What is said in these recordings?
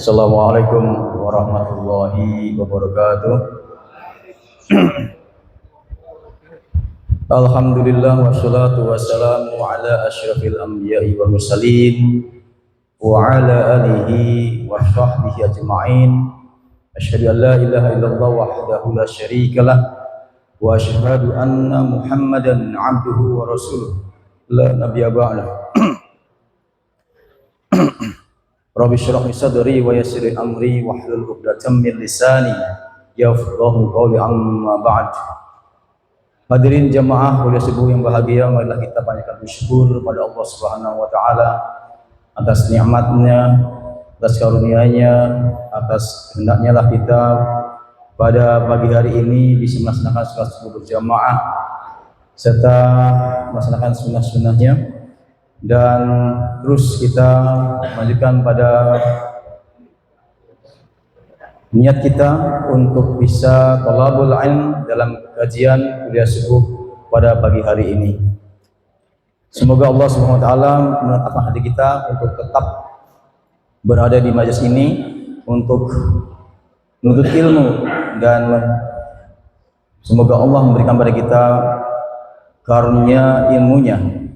Assalamualaikum warahmatullahi wabarakatuh. Alhamdulillah wassalatu wassalamu ala asyrafil anbiya'i wal mursalin wa ala alihi wa sahbihi ajma'in. Asyhadu an la ilaha illallah wahdahu la syarikalah wa asyhadu anna Muhammadan 'abduhu wa rasuluh la nabiyya ba'dah. Rabbi shrah li sadri wa yassir li amri wahlul 'uqdatam min lisani yafqahu qawli, amma ba'd. Hadirin jamaah kuliah subuh yang bahagia, marilah kita panjatkan bersyukur kepada Allah Subhanahu wa taala atas nikmatnya, atas karunia-Nya, atas kehendaknya lah kita pada pagi hari ini bisa melaksanakan salat subuh berjamaah serta melaksanakan sunnah-sunnahnya, dan terus kita melanjutkan pada niat kita untuk bisa thalabul ilm dalam kajian kuliah subuh pada pagi hari ini. Semoga Allah Subhanahu wa taala menetapkan hati kita untuk tetap berada di majelis ini untuk menuntut ilmu, dan semoga Allah memberikan pada kita karunia ilmunya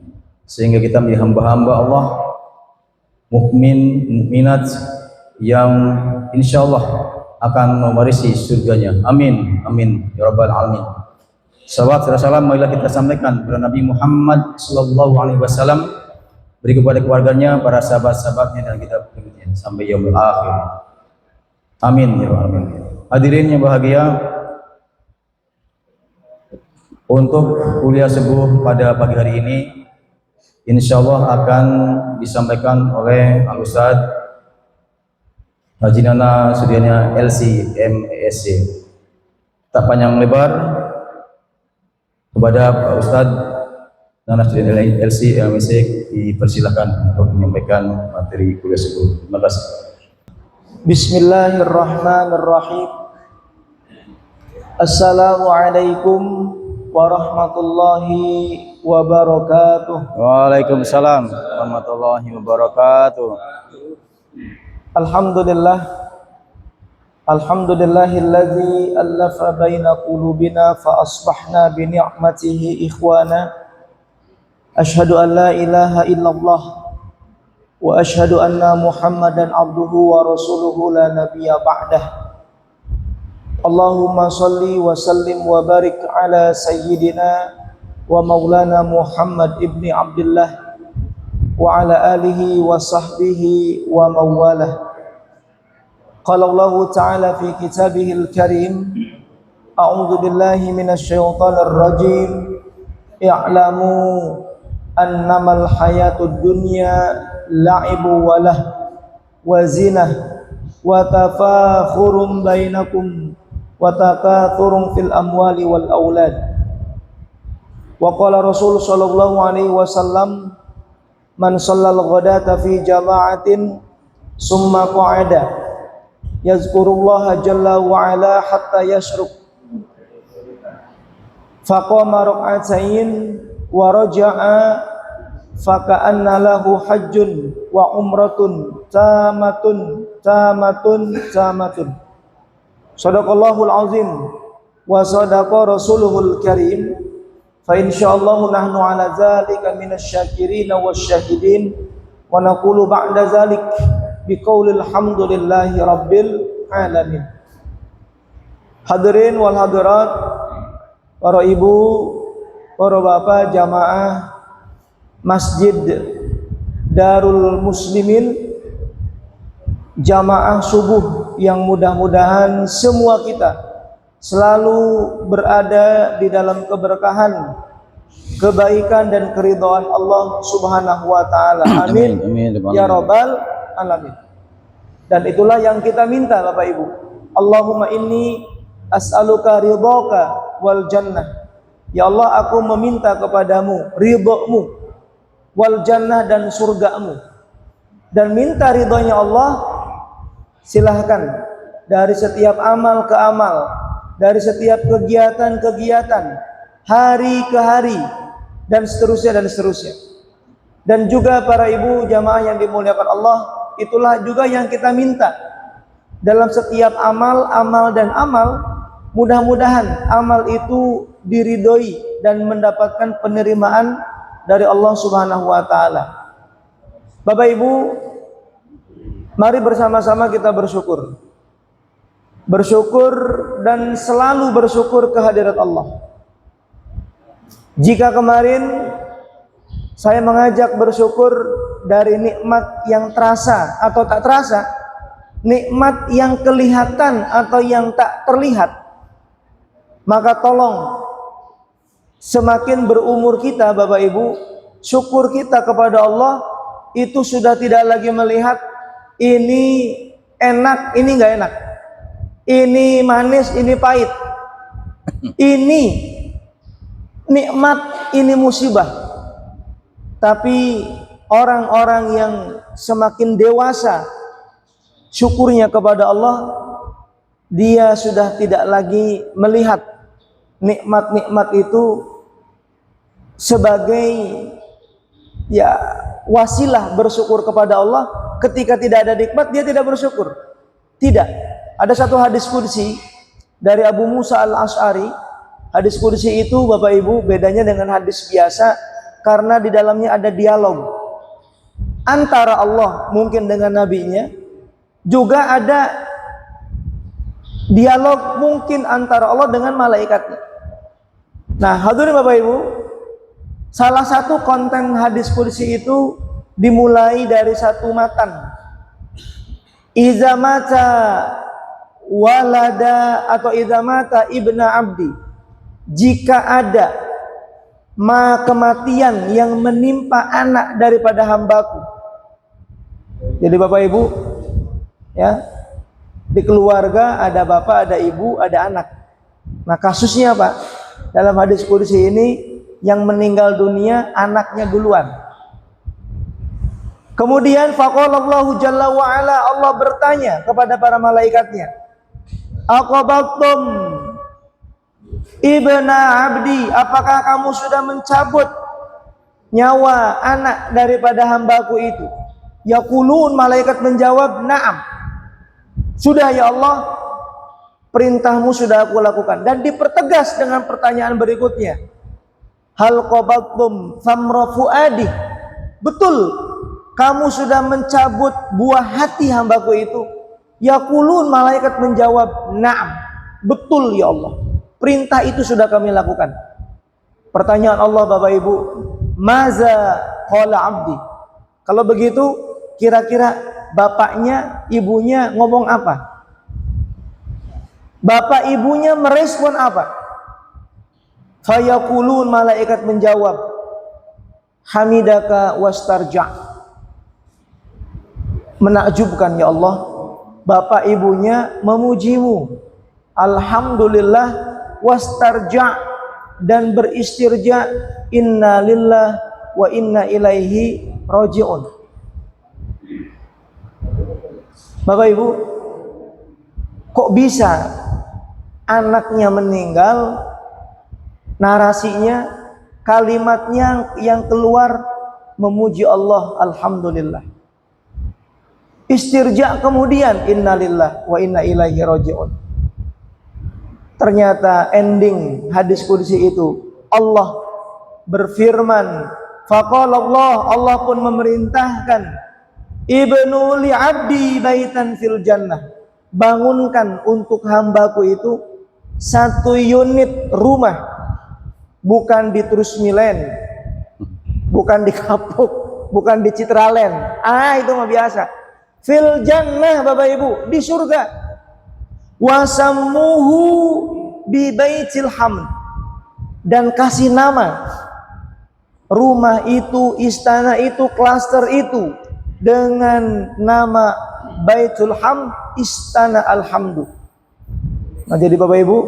sehingga kita menjadi hamba-hamba Allah, mukmin, mukminat yang insyaallah akan mewarisi surganya. Amin, amin ya rabbal alamin. Salawat serta salam marilah kita sampaikan kepada Nabi Muhammad sallallahu alaihi wasallam, beri kepada keluarganya, para sahabat-sahabatnya, dan kita pengikutnya sampai yaumul akhir. Amin ya rabbal alamin. Hadirin yang bahagia, untuk kuliah subuh pada pagi hari ini insyaallah akan disampaikan oleh Al-Ustaz Haji Nana Sudiana LC MSc. Tak panjang lebar, kepada Pak Ustaz Nana Sudiana LC MSc dipersilakan untuk menyampaikan materi kuliah subuh. Terima kasih. Bismillahirrahmanirrahim. Assalamualaikum warahmatullahi wabarakatuh. Waalaikumsalam warahmatullahi wabarakatuh. Alhamdulillahilladzi allafa baina qulubina fa asbahna bi ni'matihi ikhwana. Asyhadu an la ilaha illallah wa asyhadu anna Muhammadan abduhu wa rasuluhu la nabiyya ba'dah. Allahumma salli wa sallim wa barik ala sayyidina wa maulana Muhammad ibni Abdullah wa ala alihi wa sahbihi wa mawalah. Qala Allah ta'ala fi kitabihil karim, a'udzu billahi minasy syaithanir rajim, i'lamu annamal hayatud dunya la'ibu wa lah wa zinah wa tafakhurun bainakum wa takathurun fil amwali wal aulad. Wa qala Rasul sallallahu alaihi wasallam, man shallal ghadata fi jama'atin summa qa'ada yazkurullaha jalla wa ala hatta yashruk faqama rak'atain wa raja'a faka'anna lahu hajjun wa umratun tamatun. Shadaqallahul azim wa sadaqa rasuluhul karim. Fa insyaallah nahnu ala zalika minasy-syakirin wasyahidin wa naqulu ba'da zalik biqaulil hamdulillahi rabbil alamin. Hadirin wal hadirat, para ibu, para bapak jamaah Masjid Darul Muslimin, jamaah subuh yang mudah-mudahan semua kita selalu berada di dalam keberkahan, kebaikan dan keridhaan Allah Subhanahu wa taala. Amin, amin ya rabbal alamin. Dan itulah yang kita minta Bapak Ibu. Allahumma inni as'aluka ridhaka wal jannah. Ya Allah, aku meminta kepadamu ridhamu, wal jannah, dan surgamu. Dan minta ridhonya Allah, silahkan dari setiap amal ke amal, dari setiap kegiatan-kegiatan, hari ke hari, dan seterusnya. Dan juga para ibu jamaah yang dimuliakan Allah, itulah juga yang kita minta, dalam setiap amal dan amal, mudah-mudahan amal itu diridhoi dan mendapatkan penerimaan dari Allah Subhanahu wa taala. Bapak Ibu, mari bersama-sama kita bersyukur. Bersyukur dan selalu bersyukur kehadirat Allah. Jika kemarin saya mengajak bersyukur dari nikmat yang terasa atau tak terasa, nikmat yang kelihatan atau yang tak terlihat, maka tolong semakin berumur kita Bapak Ibu, syukur kita kepada Allah itu sudah tidak lagi melihat ini enak, ini enggak enak, ini manis, ini pahit, ini nikmat, ini musibah. Tapi orang-orang yang semakin dewasa syukurnya kepada Allah, dia sudah tidak lagi melihat nikmat-nikmat itu sebagai ya wasilah bersyukur kepada Allah. Ketika tidak ada nikmat, dia tidak bersyukur. Tidak. Ada satu hadis qudsi dari Abu Musa al-Asy'ari. Hadis qudsi itu Bapak Ibu bedanya dengan hadis biasa karena di dalamnya ada dialog antara Allah mungkin dengan nabinya, juga ada dialog mungkin antara Allah dengan malaikatnya. Nah, hadirin Bapak Ibu, salah satu konten hadis qudsi itu dimulai dari satu matan. Iza mata walada atau iza mata ibna abdi, jika ada kematian yang menimpa anak daripada hambaku. Jadi Bapak Ibu, ya, di keluarga ada bapak, ada ibu, ada anak. Nah, kasusnya Pak, dalam hadis qudsi ini yang meninggal dunia anaknya duluan. Kemudian faqalallahu jalla wa ala, Allah bertanya kepada para malaikatnya, aqabattum ibna abdi, apakah kamu sudah mencabut nyawa anak daripada hambaku itu? Yaqulun, malaikat menjawab, na'am, sudah ya Allah, perintahmu sudah aku lakukan. Dan dipertegas dengan pertanyaan berikutnya, hal qabattum thamra fuadi, betul kamu sudah mencabut buah hati hambaku itu? Yaqulun, malaikat menjawab, na'am, betul ya Allah, perintah itu sudah kami lakukan. Pertanyaan Allah Bapak Ibu, maza qala abdi, kalau begitu kira-kira bapaknya, ibunya ngomong apa? Bapak ibunya merespon apa? Fayaqulun, malaikat menjawab, hamidaka wastarja, menakjubkan ya Allah, bapak ibunya memujimu, alhamdulillah, wastarja, dan beristirja, inna lillah wa inna ilaihi raji'un. Bapak Ibu, kok bisa anaknya meninggal, narasinya, kalimatnya yang keluar memuji Allah, alhamdulillah. Istirja kemudian innalillah wa inna ilaihi raji'un. Ternyata ending hadis qudsi itu Allah berfirman, faqala Allah pun memerintahkan, ibnu li abdi baitan fil jannah, bangunkan untuk hambaku itu satu unit rumah, bukan di Trusmilen, bukan di Kapuk, bukan di Citraland, itu mah biasa. Fil jannah Bapak Ibu, di surga. Wasammuhu bi baitil hamd, dan kasih nama rumah itu, istana itu, klaster itu dengan nama Baitul Hamd, istana alhamdu. Nah, jadi Bapak Ibu,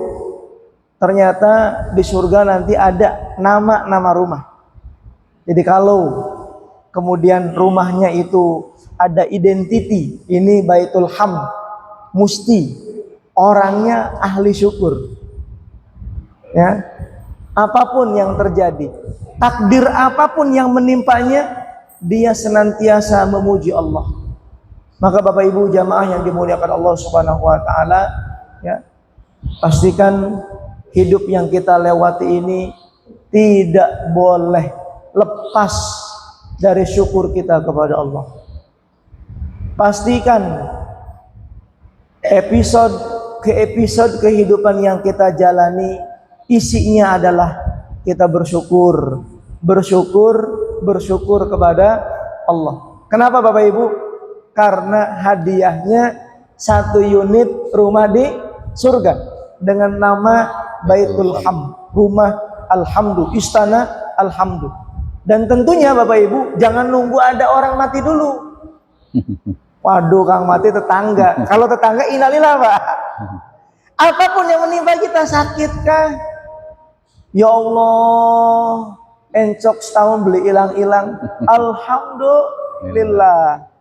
ternyata di surga nanti ada nama-nama rumah. Jadi kalau kemudian rumahnya itu ada identiti, ini Baitul Hamd, mesti orangnya ahli syukur. Ya, apapun yang terjadi, takdir apapun yang menimpanya, dia senantiasa memuji Allah. Maka Bapak Ibu jamaah yang dimuliakan Allah Subhanahu wa taala, ya, pastikan hidup yang kita lewati ini tidak boleh lepas dari syukur kita kepada Allah. Pastikan episode ke episode kehidupan yang kita jalani isinya adalah kita bersyukur kepada Allah. Kenapa Bapak Ibu? Karena hadiahnya 1 unit rumah di surga dengan nama Baitul Hamd, rumah Alhamdulillah, istana Alhamdulillah. Dan tentunya Bapak Ibu jangan nunggu ada orang mati dulu. Waduh, Kang mati tetangga. Kalau tetangga innalillah, Pak. Apapun yang menimpa kita, sakit kah? Ya Allah, encok setahun beli hilang-hilang. Alhamdulillah.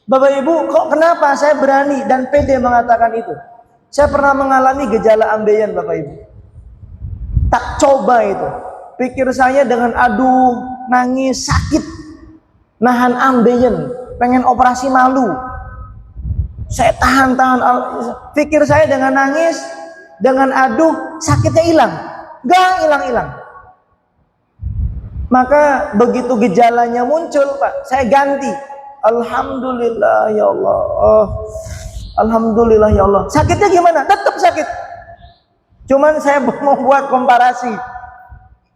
Bapak Ibu, kok kenapa saya berani dan pede mengatakan itu? Saya pernah mengalami gejala ambeien Bapak Ibu. Tak coba itu. Pikir saya dengan aduh, nangis, sakit. Nahan ambeien, pengen operasi malu. Saya tahan-tahan. Pikir saya dengan nangis, dengan aduh, sakitnya hilang. Gak hilang-hilang. Maka begitu gejalanya muncul, Pak, saya ganti. Alhamdulillah ya Allah. Oh, alhamdulillah ya Allah. Sakitnya gimana? Tetap sakit. Cuman saya mau buat komparasi.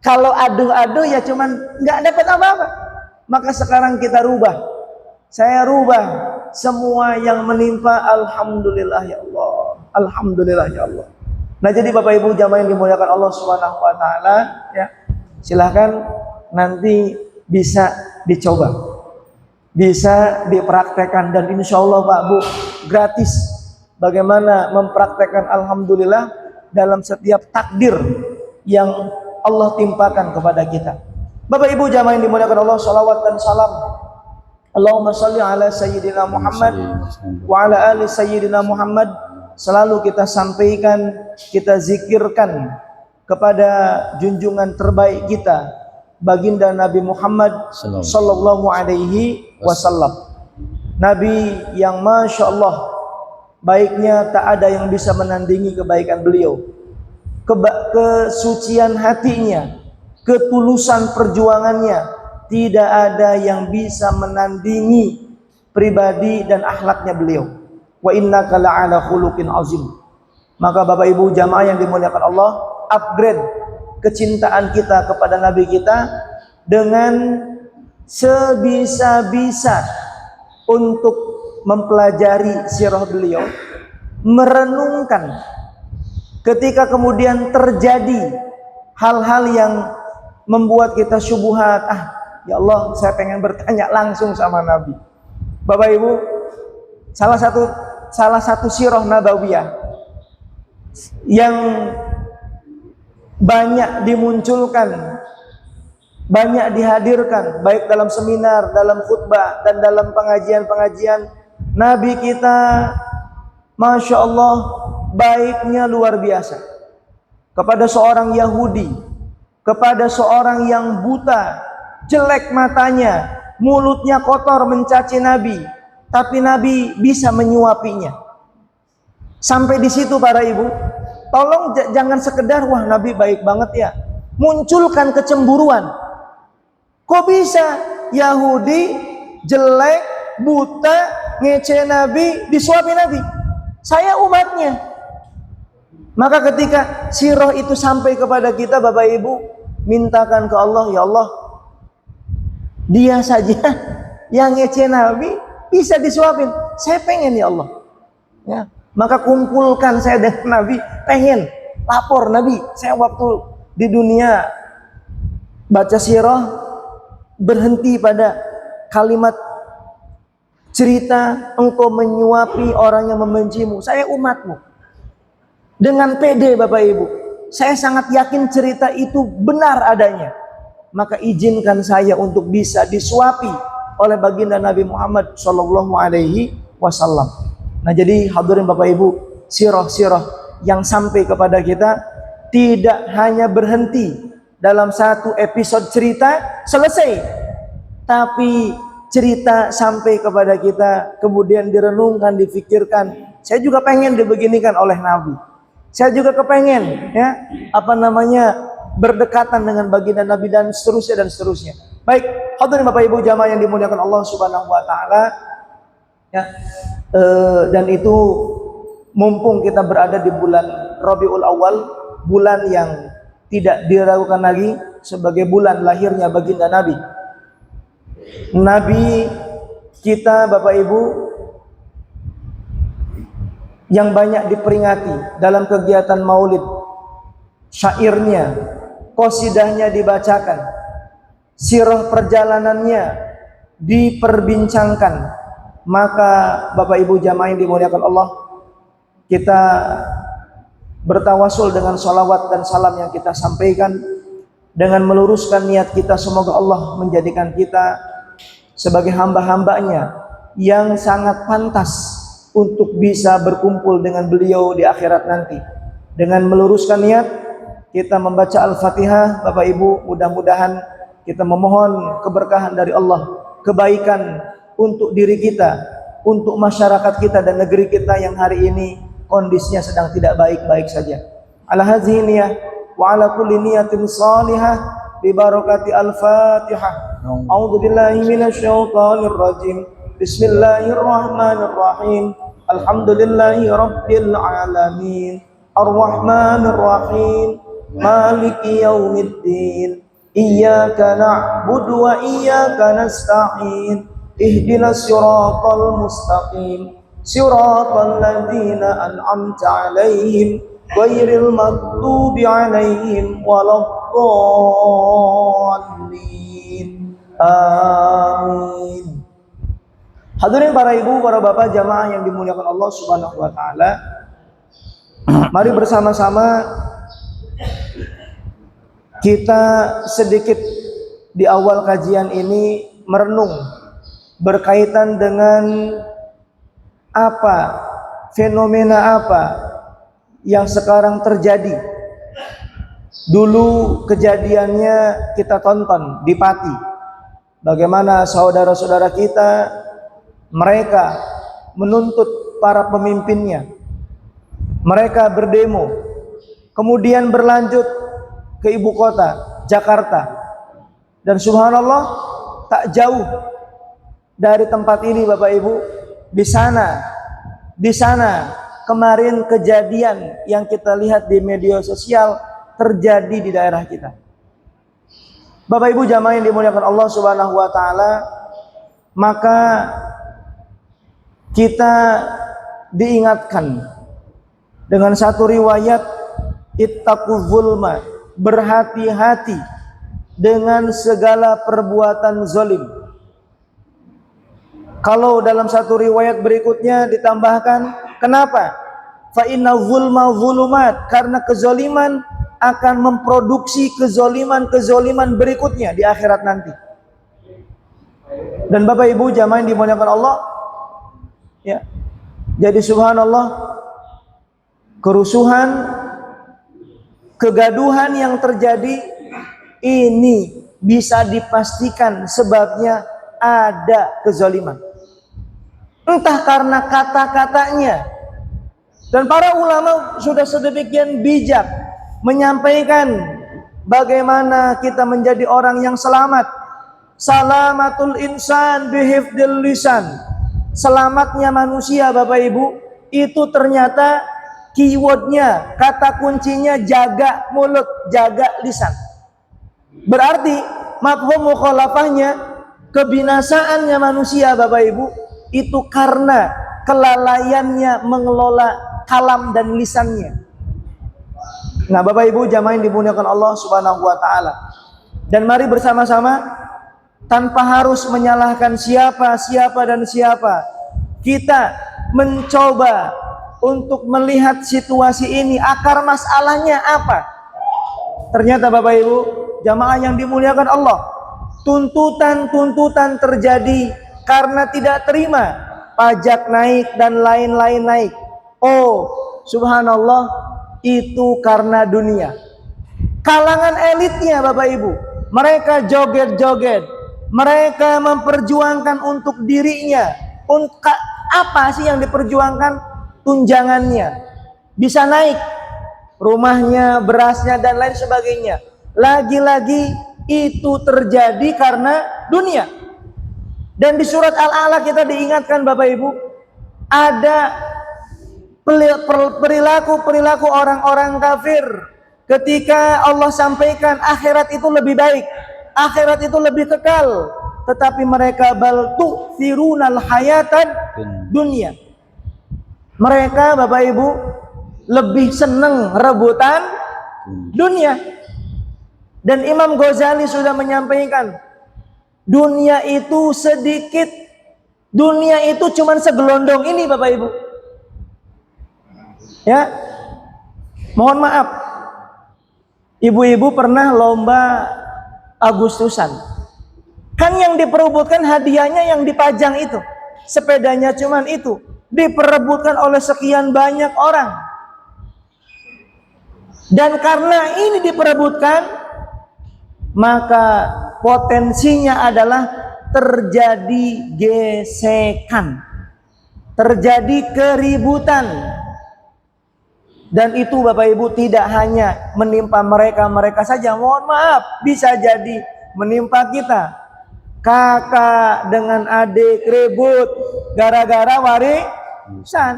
Kalau aduh-aduh ya cuman nggak dapat apa-apa. Maka sekarang kita rubah. Saya rubah semua yang menimpa. Alhamdulillah ya Allah. Alhamdulillah ya Allah. Nah, jadi Bapak Ibu jamaah yang dimuliakan Allah Subhanahu wa taala, ya. Silahkan nanti bisa dicoba. Bisa dipraktekkan, dan insya Allah Pak Bu gratis bagaimana mempraktekkan alhamdulillah dalam setiap takdir yang Allah timpakan kepada kita. Bapak Ibu jamaah yang dimuliakan Allah, salawat dan salam Allahumma sholli ala sayyidina Muhammad wa ala ali sayyidina Muhammad selalu kita sampaikan, kita zikirkan kepada junjungan terbaik kita, baginda Nabi Muhammad sallallahu alaihi wasallam. Nabi yang Masya Allah baiknya tak ada yang bisa menandingi kebaikan beliau, kesucian hatinya, ketulusan perjuangannya, tidak ada yang bisa menandingi pribadi dan akhlaknya beliau. Wa innaka la'ala khuluqin azim. Maka Bapak Ibu jamaah yang dimuliakan Allah, upgrade kecintaan kita kepada Nabi kita dengan sebisa-bisa untuk mempelajari sirah beliau, merenungkan ketika kemudian terjadi hal-hal yang membuat kita syubhat. Ya Allah, saya pengen bertanya langsung sama Nabi. Bapak Ibu, salah satu sirah nabawiyah yang banyak dimunculkan, banyak dihadirkan, baik dalam seminar, dalam khutbah, dan dalam pengajian-pengajian. Nabi kita, Masya Allah, baiknya luar biasa. Kepada seorang Yahudi, kepada seorang yang buta, jelek matanya, mulutnya kotor mencaci Nabi, tapi Nabi bisa menyuapinya. Sampai di situ para ibu, tolong jangan sekedar wah Nabi baik banget ya, munculkan kecemburuan. Kok bisa Yahudi jelek, buta, ngece Nabi, disuapi Nabi? Saya umatnya. Maka ketika sirah itu sampai kepada kita Bapak Ibu, mintakan ke Allah, ya Allah, dia saja yang ngece Nabi bisa disuapin. Saya pengen ya Allah. Ya. Maka kumpulkan saya dengan Nabi, pengen lapor Nabi. Saya waktu di dunia baca sirah berhenti pada kalimat cerita engkau menyuapi orang yang membencimu. Saya umatmu. Dengan pede Bapak Ibu, saya sangat yakin cerita itu benar adanya. Maka izinkan saya untuk bisa disuapi oleh baginda Nabi Muhammad sallallahu alaihi wasallam. Nah, jadi hadirin Bapak Ibu, sirah-sirah yang sampai kepada kita tidak hanya berhenti dalam satu episode cerita selesai, tapi cerita sampai kepada kita, kemudian direnungkan, difikirkan. Saya juga pengen dibeginikan oleh Nabi. Saya juga kepengen, ya, berdekatan dengan baginda Nabi dan seterusnya dan seterusnya. Baik, hadirin Bapak Ibu jamaah yang dimuliakan Allah Subhanahu wa taala. Ya. Dan itu mumpung kita berada di bulan Rabiul Awal, bulan yang tidak diragukan lagi sebagai bulan lahirnya baginda Nabi. Nabi kita Bapak Ibu yang banyak diperingati dalam kegiatan maulid, syairnya, qasidahnya dibacakan, sirah perjalanannya diperbincangkan. Maka Bapak Ibu jamaah yang dimuliakan Allah, kita bertawasul dengan salawat dan salam yang kita sampaikan, dengan meluruskan niat kita, semoga Allah menjadikan kita sebagai hamba-hambanya yang sangat pantas untuk bisa berkumpul dengan beliau di akhirat nanti. Dengan meluruskan niat, kita membaca Al-Fatihah. Bapak Ibu, mudah-mudahan kita memohon keberkahan dari Allah, kebaikan untuk diri kita, untuk masyarakat kita dan negeri kita yang hari ini kondisinya sedang tidak baik-baik saja. Ala hadhihi niyah wa ala kulli niyatin salihah bi barakati Al-Fatihah. A'udzu billahi minasyaitonir rajim. Bismillahirrahmanirrahim. Alhamdulillahi rabbil alamin. Ar-Rahmanir Rahim. Maliki yaumiddin. Iyyaka na'budu wa iyyaka nasta'in. Ihdinas siratal mustaqim. Siratal ladzina an'amta 'alaihim ghairil maghdubi 'alaihim waladdallin. Amin. Hadirin para ibu, para bapak jamaah yang dimuliakan Allah Subhanahu wa taala. Mari bersama-sama kita sedikit di awal kajian ini merenung berkaitan dengan apa, fenomena apa yang sekarang terjadi. Dulu kejadiannya kita tonton di Pati, bagaimana saudara-saudara kita mereka menuntut para pemimpinnya, mereka berdemo, kemudian berlanjut ke ibu kota Jakarta, dan subhanallah tak jauh dari tempat ini Bapak Ibu, di sana kemarin kejadian yang kita lihat di media sosial terjadi di daerah kita. Bapak Ibu jamaah yang dimuliakan Allah Subhanahu wa taala, maka kita diingatkan dengan satu riwayat, ittaqu zulma, berhati-hati dengan segala perbuatan zalim. Kalau dalam satu riwayat berikutnya ditambahkan, kenapa? Fa inna zulma zulumat, karena kezaliman akan memproduksi kezaliman berikutnya di akhirat nanti. Dan Bapak Ibu jamaah yang dimuliakan Allah, ya. Jadi subhanallah, kerusuhan, kegaduhan yang terjadi ini bisa dipastikan sebabnya ada kezaliman. Entah karena kata-katanya, dan para ulama sudah sedemikian bijak menyampaikan bagaimana kita menjadi orang yang selamat. Salamatul insan bihifdil lisan. Selamatnya manusia Bapak Ibu itu ternyata keywordnya, kata kuncinya jaga mulut, jaga lisan. Berarti mafhum mukhalafahnya, kebinasaannya manusia Bapak Ibu itu karena kelalaiannya mengelola kalam dan lisannya. Nah Bapak Ibu jamaah yang dimuliakan Allah Subhanahu wa taala, dan mari bersama-sama tanpa harus menyalahkan siapa dan siapa, kita mencoba untuk melihat situasi ini, akar masalahnya apa. Ternyata Bapak Ibu jamaah yang dimuliakan Allah, tuntutan terjadi karena tidak terima pajak naik dan lain-lain naik. Oh subhanallah, itu karena dunia. Kalangan elitnya Bapak Ibu, mereka joget-joget, Mereka memperjuangkan untuk dirinya. Apa sih yang diperjuangkan? Tunjangannya bisa naik, rumahnya, berasnya, dan lain sebagainya. Lagi-lagi itu terjadi karena dunia. Dan di surat Al-A'la kita diingatkan Bapak Ibu, ada perilaku orang-orang kafir ketika Allah sampaikan akhirat itu lebih baik, akhirat itu lebih kekal, tetapi mereka bal tu'thirunal hayatad dunia. Mereka Bapak Ibu lebih senang rebutan dunia. Dan Imam Ghazali sudah menyampaikan, dunia itu sedikit, dunia itu cuman segelondong ini Bapak Ibu. Ya, mohon maaf, ibu-ibu pernah lomba Agustusan, kan yang diperebutkan hadiahnya yang dipajang itu, sepedanya cuman itu, diperebutkan oleh sekian banyak orang. Dan karena ini diperebutkan, maka potensinya adalah terjadi gesekan, terjadi keributan. Dan itu Bapak Ibu tidak hanya menimpa mereka saja, mohon maaf, bisa jadi menimpa kita. Kakak dengan adik ribut gara-gara warisan,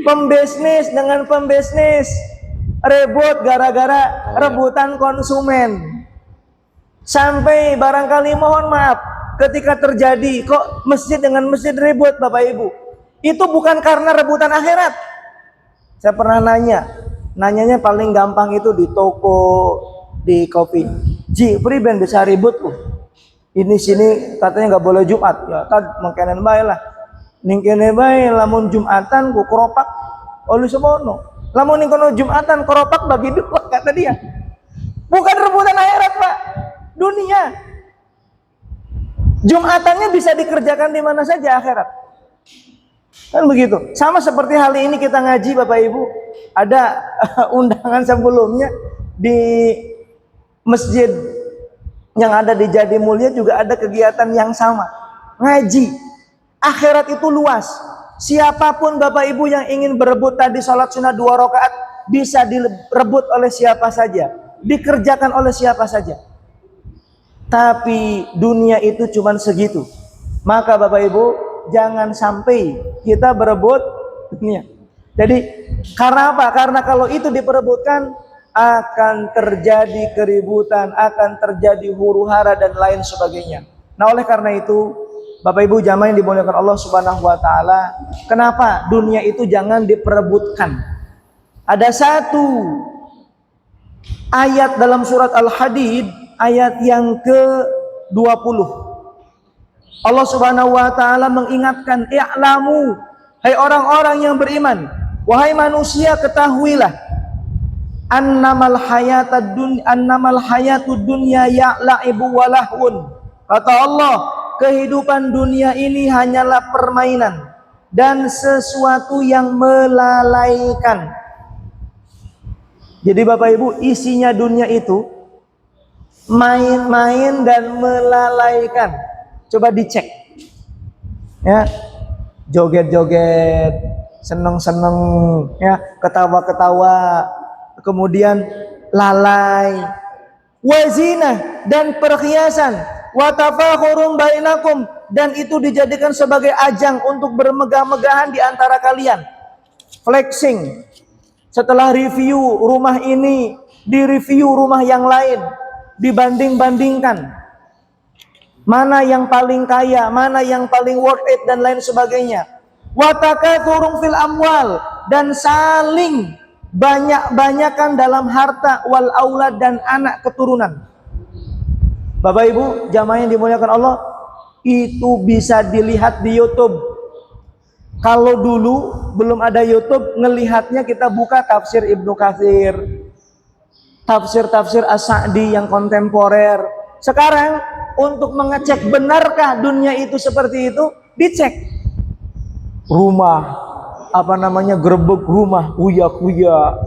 pembisnis dengan pembisnis ribut gara-gara rebutan konsumen. Sampai barangkali mohon maaf, ketika terjadi kok masjid dengan masjid ribut Bapak Ibu, itu bukan karena rebutan akhirat. Saya pernah nanyanya paling gampang itu di toko, di kopi. Ji, priben bisa ribut ini sini katanya nggak boleh Jumat. Ya tad mengkenen bae lah. Ning kene bae lamun Jumatan ku keropak oli semono. Lamun ning kono Jumatan keropak bagi dua kata dia. Bukan rebutan akhirat, Pak. Dunia. Jumatannya bisa dikerjakan di mana saja akhirat. Kan begitu. Sama seperti hal ini kita ngaji Bapak Ibu. Ada undangan sebelumnya di masjid yang ada di Jatimulia juga ada kegiatan yang sama. Ngaji. Akhirat itu luas. Siapapun Bapak Ibu yang ingin berebut tadi sholat sunnah 2 rakaat bisa direbut oleh siapa saja. Dikerjakan oleh siapa saja. Tapi dunia itu cuman segitu. Maka Bapak Ibu jangan sampai kita berebut dunia. Jadi karena apa? Karena kalau itu diperebutkan akan terjadi keributan, akan terjadi huru-hara dan lain sebagainya. Nah, oleh karena itu Bapak Ibu jamaah yang dimuliakan Allah Subhanahu wa taala, kenapa dunia itu jangan diperebutkan? Ada satu ayat dalam surat Al-Hadid ayat yang ke-20. Allah Subhanahu wa taala mengingatkan, "I'lamu, hai orang-orang yang beriman, wahai manusia ketahuilah, annamal hayatud dunya ya'la'ibu wa lahun." Kata Allah, kehidupan dunia ini hanyalah permainan dan sesuatu yang melalaikan. Jadi Bapak Ibu, isinya dunia itu main-main dan melalaikan. Coba dicek, ya, joget-joget, seneng-seneng, ya, ketawa-ketawa, kemudian lalai, wazina dan perhiasan, watafakhurun bainakum, dan itu dijadikan sebagai ajang untuk bermegah-megahan di antara kalian, flexing. Setelah review rumah ini, direview rumah yang lain, dibanding-bandingkan. Mana yang paling kaya, mana yang paling worth it dan lain sebagainya. Wa takatsurun fil amwal, dan saling banyak-banyakan dalam harta, wal aulad, dan anak keturunan. Bapak Ibu jamaah yang dimuliakan Allah, itu bisa dilihat di YouTube. Kalau dulu belum ada YouTube, ngelihatnya kita buka tafsir Ibnu Katsir, tafsir As-Sa'di yang kontemporer. Sekarang untuk mengecek benarkah dunia itu seperti itu, dicek rumah, gerbek rumah Uya Kuya,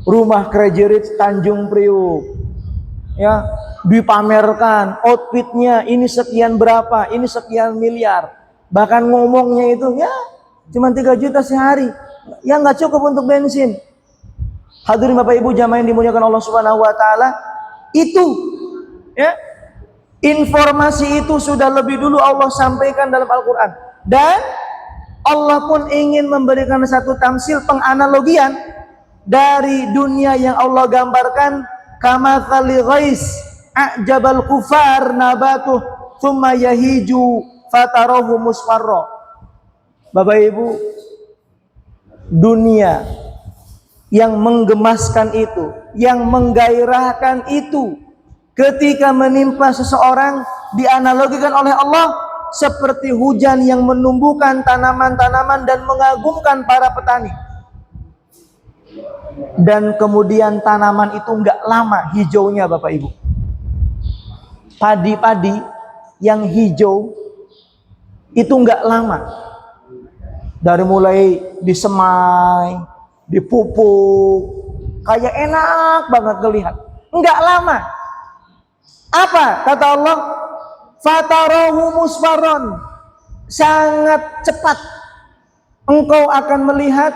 rumah Crazy Rich Tanjung Priuk, ya, dipamerkan outfitnya, ini sekian berapa, ini sekian miliar, bahkan ngomongnya itu ya cuma 3 juta sehari, ya nggak cukup untuk bensin. Hadirin Bapak Ibu jamaah yang dimuliakan Allah Subhanahu wa taala, itu ya, informasi itu sudah lebih dulu Allah sampaikan dalam Al-Qur'an, dan Allah pun ingin memberikan satu tamsil, penganalogian dari dunia yang Allah gambarkan, kamatsali ghais a'jabal kufar nabatuh thumma yahiju fatarahu musfarra. Bapak Ibu, dunia yang menggemaskan itu, yang menggairahkan itu, ketika menimpa seseorang dianalogikan oleh Allah seperti hujan yang menumbuhkan tanaman-tanaman dan mengagumkan para petani. Dan kemudian tanaman itu enggak lama hijaunya Bapak Ibu. Padi-padi yang hijau itu enggak lama. Dari mulai disemai, dipupuk, kayak enak banget dilihat. Enggak lama. Apa kata Allah? Fatarahu musfarron, sangat cepat engkau akan melihat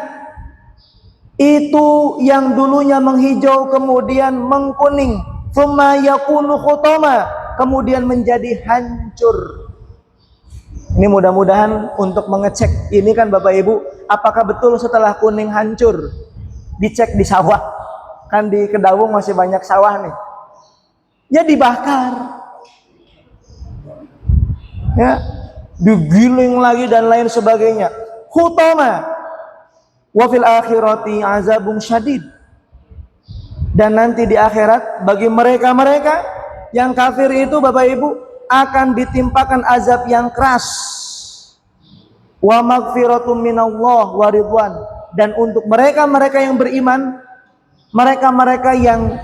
itu yang dulunya menghijau kemudian mengkuning, thumma yakunu khutama, kemudian menjadi hancur. Ini mudah-mudahan untuk mengecek ini kan Bapak Ibu, apakah betul setelah kuning hancur? Dicek di sawah, kan di Kedawung masih banyak sawah nih, ya dibakar, ya digiling lagi dan lain sebagainya. Khutama wa fil akhirati azabun syadid, dan nanti di akhirat bagi mereka-mereka yang kafir itu Bapak Ibu akan ditimpakan azab yang keras. Wa maghfiratum minallah wa ridwan, dan untuk mereka-mereka yang beriman, mereka-mereka yang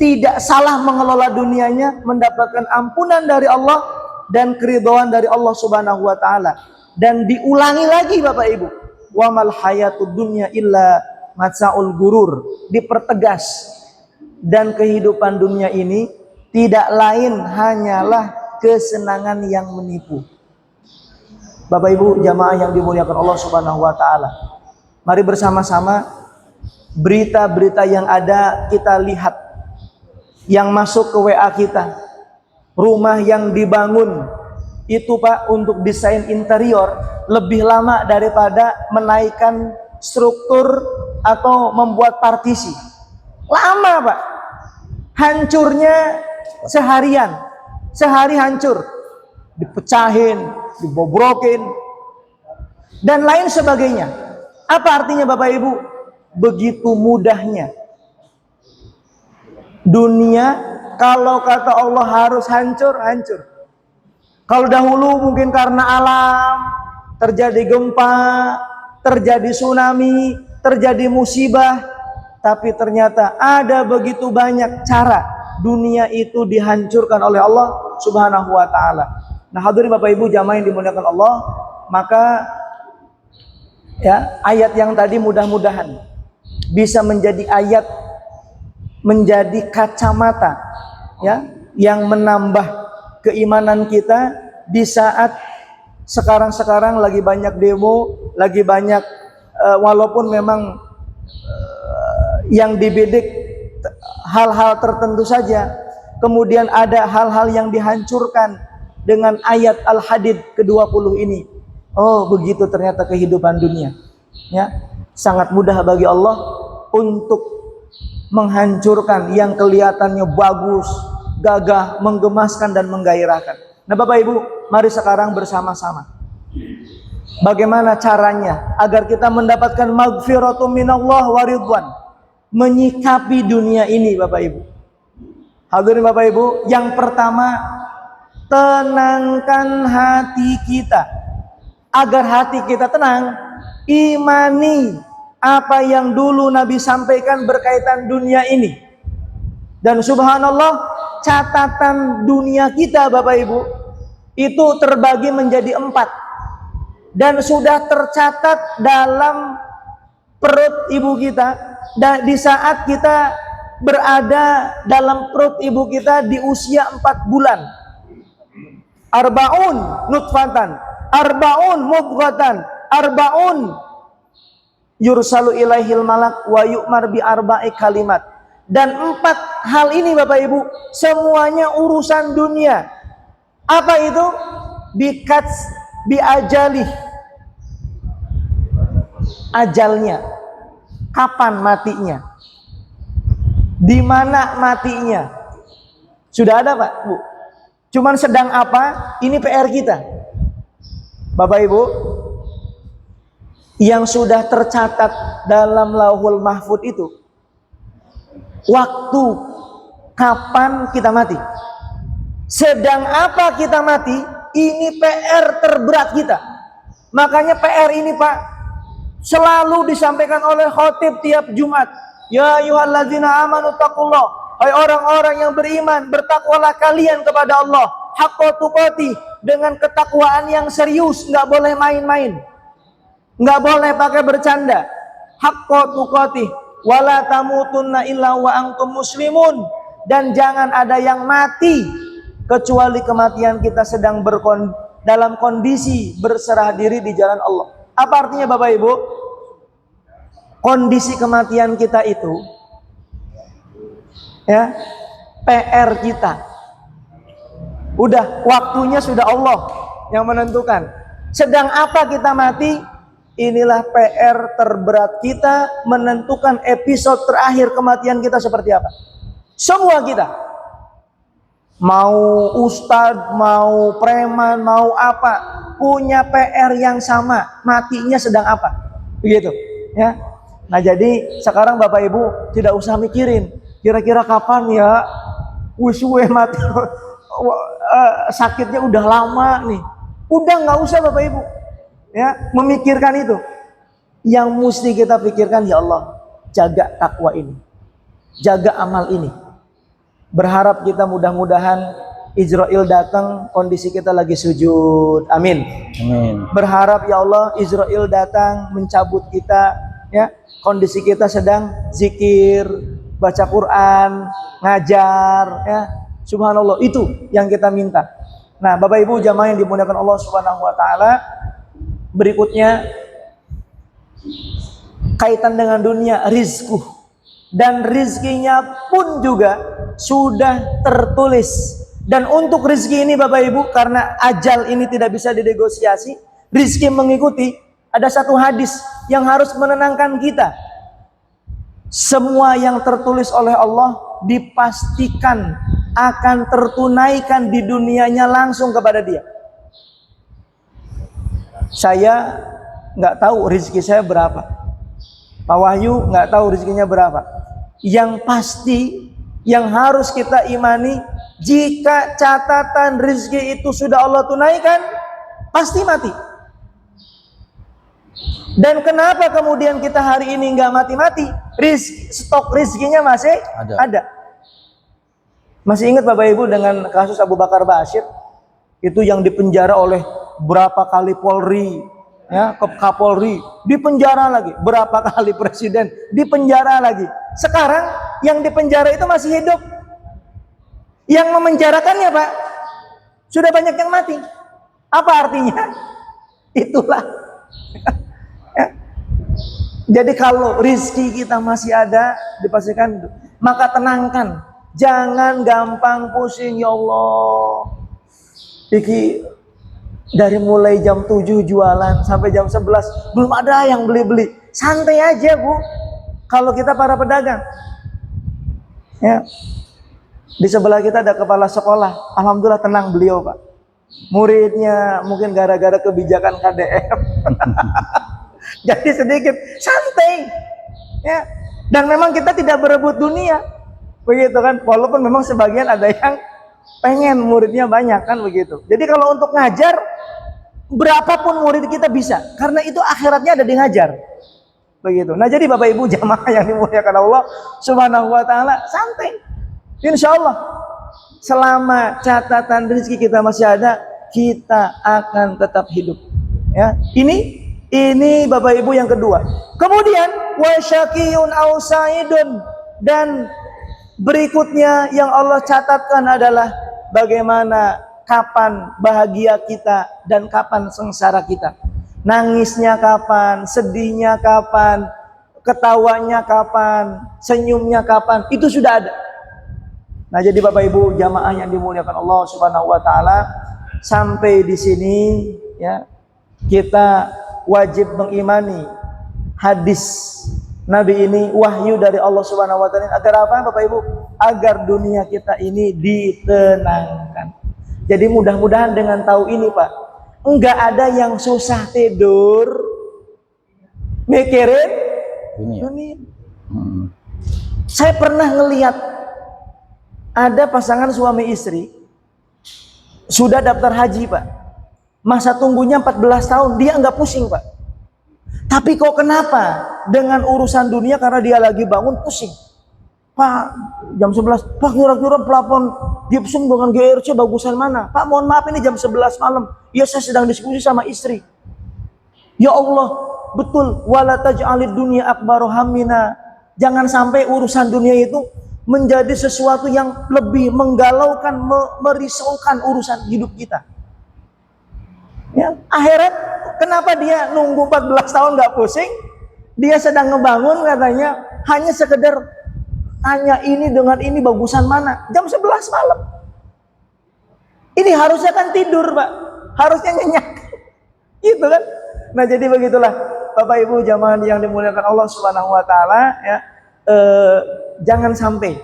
tidak salah mengelola dunianya, mendapatkan ampunan dari Allah dan keridhaan dari Allah Subhanahu wa taala. Dan diulangi lagi Bapak Ibu, wa mal hayatud dunya illa matsaul gurur, dipertegas, dan kehidupan dunia ini tidak lain hanyalah kesenangan yang menipu. Bapak Ibu jamaah yang dimuliakan Allah Subhanahu wa taala, mari bersama-sama berita-berita yang ada kita lihat, yang masuk ke WA kita. Rumah yang dibangun itu Pak untuk desain interior lebih lama daripada menaikkan struktur atau membuat partisi. Lama Pak. Hancurnya seharian. Sehari hancur. Dipecahin, dibobrokin, dan lain sebagainya. Apa artinya Bapak Ibu? Begitu mudahnya dunia. Kalau kata Allah harus hancur, hancur. Kalau dahulu mungkin karena alam, terjadi gempa, terjadi tsunami, terjadi musibah, tapi ternyata ada begitu banyak cara dunia itu dihancurkan oleh Allah Subhanahu wa taala. Nah, hadirin Bapak Ibu jamaah yang dimuliakan Allah, maka ya, ayat yang tadi mudah-mudahan bisa menjadi ayat, menjadi kacamata ya, yang menambah keimanan kita di saat sekarang lagi banyak demo, lagi banyak walaupun memang yang dibidik hal-hal tertentu saja, kemudian ada hal-hal yang dihancurkan dengan ayat Al-Hadid ke-20 ini. Oh, begitu ternyata kehidupan dunia. Ya, sangat mudah bagi Allah untuk menghancurkan yang kelihatannya bagus, gagah, menggemaskan dan menggairahkan. Nah Bapak Ibu, mari sekarang bersama-sama bagaimana caranya agar kita mendapatkan maghfiratum minallah wa ridwan, menyikapi dunia ini Bapak Ibu. Hadirin Bapak Ibu, yang pertama, tenangkan hati kita. Agar hati kita tenang, imani apa yang dulu Nabi sampaikan berkaitan dunia ini. Dan subhanallah, catatan dunia kita Bapak Ibu itu terbagi menjadi 4, dan sudah tercatat dalam perut ibu kita. Dan di saat kita berada dalam perut ibu kita di usia 4 bulan. Arbaun nutfatan, arbaun mudghatan, arbaun yursalu ilaihil malak wa yu'mar bi arba'i kalimat. Dan 4 hal ini Bapak Ibu semuanya urusan dunia. Apa itu? Bi ajalih, ajalnya, kapan matinya, di mana matinya, sudah ada Pak Bu. Cuman sedang apa? Ini PR kita Bapak Ibu, yang sudah tercatat dalam Lauhul Mahfud itu waktu kapan kita mati, sedang apa kita mati. Ini PR terberat kita. Makanya PR ini Pak selalu disampaikan oleh khotib tiap Jumat. Ya ayyuhalladzina amanu taqullah. Hai orang-orang yang beriman, bertakwalah kalian kepada Allah haqqa tuqatih, dengan ketakwaan yang serius, nggak boleh main-main, nggak boleh pakai bercanda. Haqqa tuqatih wala tamutunna illa wa antum muslimun, dan jangan ada yang mati kecuali kematian kita sedang dalam kondisi berserah diri di jalan Allah. Apa artinya Bapak Ibu? Kondisi kematian kita itu ya PR kita. Udah waktunya sudah Allah yang menentukan. Sedang apa kita mati? Inilah PR terberat kita, menentukan episode terakhir kematian kita seperti apa. Semua kita, mau ustadz, mau preman, mau apa, punya PR yang sama, matinya sedang apa, begitu ya. Nah jadi sekarang Bapak Ibu tidak usah mikirin kira-kira kapan ya wisuwe mati, sakitnya udah lama nih, udah nggak usah Bapak Ibu ya memikirkan itu. Yang mesti kita pikirkan, ya Allah, jaga takwa ini, jaga amal ini. Berharap kita mudah-mudahan Israel datang kondisi kita lagi sujud. Amin. Amin. Berharap ya Allah Israel datang mencabut kita ya, kondisi kita sedang zikir, baca Quran, ngajar ya. Subhanallah, itu yang kita minta. Nah, Bapak Ibu jamaah yang dimuliakan Allah Subhanahu wa taala, berikutnya kaitan dengan dunia, rizku. Dan rizkinya pun juga sudah tertulis. Dan untuk rizki ini Bapak Ibu, karena ajal ini tidak bisa dinegosiasi, rizki mengikuti, ada satu hadis yang harus menenangkan kita. Semua yang tertulis oleh Allah dipastikan akan tertunaikan di dunianya langsung kepada dia. Saya nggak tahu rezeki saya berapa, Pak Wahyu nggak tahu rezekinya berapa. Yang pasti yang harus kita imani, jika catatan rezeki itu sudah Allah tunaikan, pasti mati. Dan kenapa kemudian kita hari ini nggak mati-mati? Stok rezekinya masih ada. Masih ingat Bapak Ibu dengan kasus Abu Bakar Bashir? Itu yang dipenjara oleh berapa kali Polri, ya, Kapolri, dipenjara lagi, berapa kali presiden, dipenjara lagi. Sekarang yang dipenjara itu masih hidup. Yang memenjarakannya Pak, sudah banyak yang mati. Apa artinya? Itulah. Ya. Jadi kalau rizki kita masih ada, dipastikan, maka tenangkan. Jangan gampang pusing, ya Allah. Iki dari mulai jam 7 jualan sampai jam 11 belum ada yang beli-beli. Santai aja Bu, kalau kita para pedagang ya. Di sebelah kita ada kepala sekolah, alhamdulillah tenang beliau Pak. Muridnya mungkin gara-gara kebijakan KDM jadi sedikit santai ya. Dan memang kita tidak berebut dunia, begitu kan, walaupun memang sebagian ada yang pengen muridnya banyak kan, begitu. Jadi kalau untuk ngajar, berapapun murid kita bisa, karena itu akhiratnya ada di ngajar, begitu. Nah jadi Bapak Ibu jamaah yang dimuliakan Allah Subhanahu wa taala, santai. Insya Allah selama catatan rezeki kita masih ada, kita akan tetap hidup ya. Ini Bapak Ibu yang kedua. Kemudian wasyakiyun au saidun, dan Berikutnya yang Allah catatkan adalah bagaimana kapan bahagia kita dan kapan sengsara kita. Nangisnya kapan, sedihnya kapan, ketawanya kapan, senyumnya kapan, itu sudah ada. Nah, jadi Bapak Ibu jamaah yang dimuliakan Allah Subhanahu wa taala, sampai di sini ya, kita wajib mengimani hadis Nabi ini wahyu dari Allah Subhanahu wa taala. Agar apa Bapak Ibu? Agar dunia kita ini ditenangkan. Jadi mudah-mudahan dengan tahu ini Pak, enggak ada yang susah tidur mikirin dunia. Saya pernah ngelihat ada pasangan suami istri sudah daftar haji Pak, masa tunggunya 14 tahun, dia nggak pusing Pak. Tapi kok kenapa dengan urusan dunia, karena dia lagi bangun pusing. Pak, jam 11, Pak kira-kira plafon gypsum dengan GRC bagusan mana? Pak mohon maaf ini jam 11 malam. Ya saya sedang diskusi sama istri. Ya Allah, betul, wala taj'alid dunya akbaru hammina. Jangan sampai urusan dunia itu menjadi sesuatu yang lebih menggalaukan, merisaukan urusan hidup kita. Ya, akhirat, kenapa dia nunggu 14 tahun nggak pusing? Dia sedang ngebangun katanya, hanya sekedar hanya ini dengan ini bagusan mana? Jam 11 malam. Ini harusnya kan tidur Pak, harusnya nyenyak, gitu kan? Nah jadi begitulah Bapak Ibu jamaah yang dimuliakan Allah Subhanahu Wa Taala ya. Jangan sampai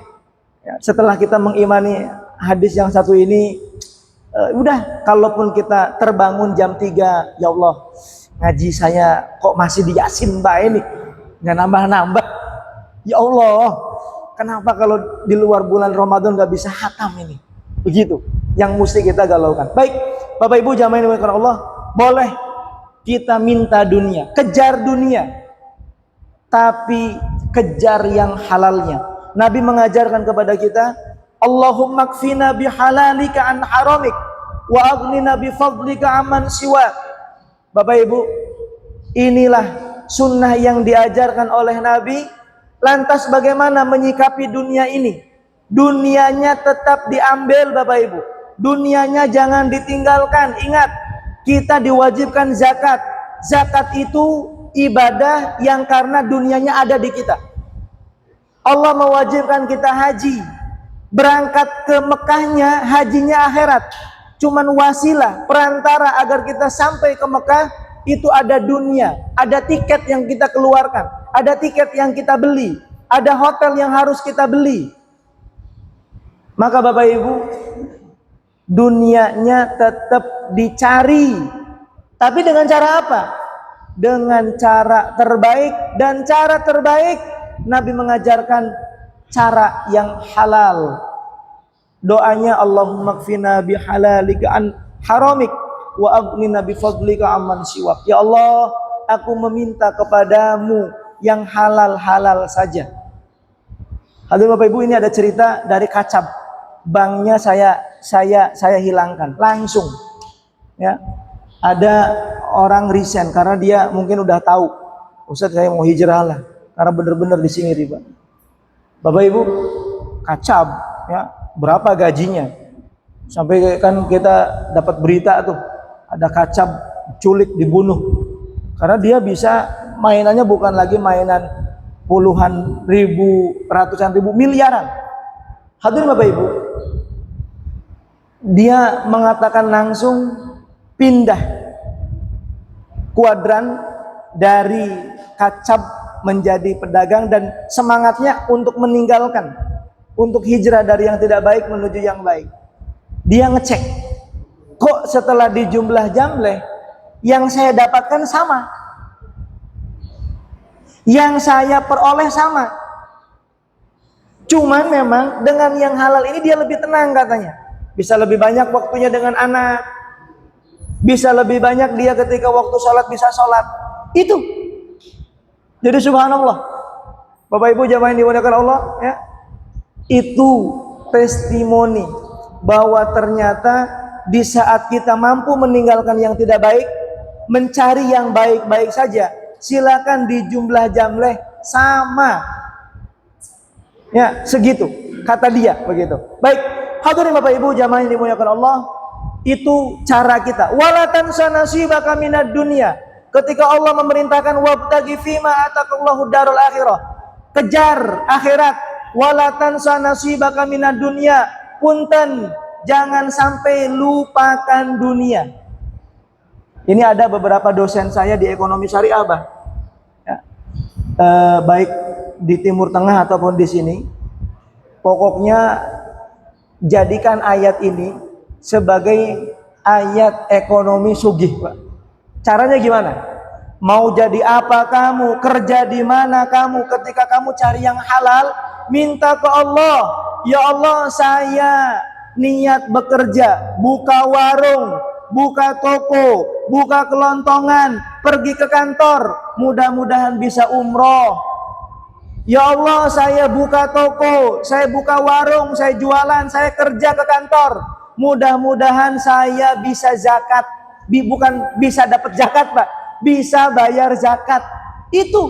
ya, setelah kita mengimani hadis yang satu ini, udah kalaupun kita terbangun jam 3, ya Allah ngaji saya kok masih di Yasin Mbak ini nggak nambah-nambah, ya Allah kenapa kalau di luar bulan Ramadan nggak bisa hatam ini, begitu yang mesti kita galaukan. Baik Bapak Ibu jamaah yang dimuliakan Allah, boleh kita minta dunia, kejar dunia, tapi kejar yang halalnya. Nabi mengajarkan kepada kita, Allahumma kfina bihalalika an haramik wa aghnina bifadlika amman siwa. Bapak Ibu, inilah sunnah yang diajarkan oleh Nabi. Lantas bagaimana menyikapi dunia ini? Dunianya tetap diambil Bapak Ibu, dunianya jangan ditinggalkan. Ingat, kita diwajibkan zakat. Zakat itu ibadah yang karena dunianya ada di kita. Allah mewajibkan kita haji. Berangkat ke Mekahnya, hajinya akhirat. Cuman wasilah, perantara agar kita sampai ke Mekah, itu ada dunia, ada tiket yang kita keluarkan, ada tiket yang kita beli, ada hotel yang harus kita beli. Maka Bapak Ibu, dunianya tetap dicari. Tapi dengan cara apa? Dengan cara terbaik, dan cara terbaik Nabi mengajarkan cara yang halal. Doanya Allahumma kfina bihalalika an haramik wa aghnina bifadlika amman siwak. Ya Allah, aku meminta kepadamu yang halal-halal saja. Hadirin Bapak Ibu, ini ada cerita dari Kacab. Banknya saya hilangkan langsung. Ya. Ada orang resign karena dia mungkin udah tahu, Ustaz saya mau hijrah lah, karena benar-benar di sini riba. Bapak Ibu, Kacab ya, berapa gajinya? Sampai kan kita dapat berita tuh, ada Kacab culik dibunuh. Karena dia bisa mainannya bukan lagi mainan puluhan ribu, ratusan ribu, miliaran. Hadirin Bapak Ibu, dia mengatakan langsung pindah kuadran dari Kacab menjadi pedagang, dan semangatnya untuk meninggalkan, untuk hijrah dari yang tidak baik menuju yang baik. Dia ngecek, kok setelah dijumlah jamleh yang saya dapatkan sama, yang saya peroleh sama, cuman memang dengan yang halal ini dia lebih tenang katanya. Bisa lebih banyak waktunya dengan anak, bisa lebih banyak dia ketika waktu sholat bisa sholat. Itu jadi subhanallah Bapak Ibu jamaah yang dimuliakan Allah ya, itu testimoni bahwa ternyata di saat kita mampu meninggalkan yang tidak baik, mencari yang baik-baik saja, silakan di jumlah jamleh sama ya, segitu. kata dia begitu. Baik, hadirin Bapak Ibu jamaah yang dimuliakan Allah, itu cara kita. Wala tansa nasibaka minad dunya. Ketika Allah memerintahkan wabtaghi fima atakallahu darul akhirah, kejar akhirat. Wala tansa nasibaka minad dunya. Punten, jangan sampai lupakan dunia. Ini ada beberapa dosen saya di ekonomi syariah, Bah. Ya. Baik di Timur Tengah ataupun di sini. Pokoknya jadikan ayat ini sebagai ayat ekonomi sugih, Pak. Caranya gimana? Mau jadi apa kamu, kerja di mana kamu, ketika kamu cari yang halal, minta ke Allah, ya Allah saya niat bekerja, buka warung, buka toko, buka kelontongan, pergi ke kantor, mudah-mudahan bisa umroh. Ya Allah saya buka toko, saya buka warung, saya jualan, saya kerja ke kantor, mudah-mudahan saya bisa zakat. Bukan bisa dapat zakat, Pak, bisa bayar zakat. Itu.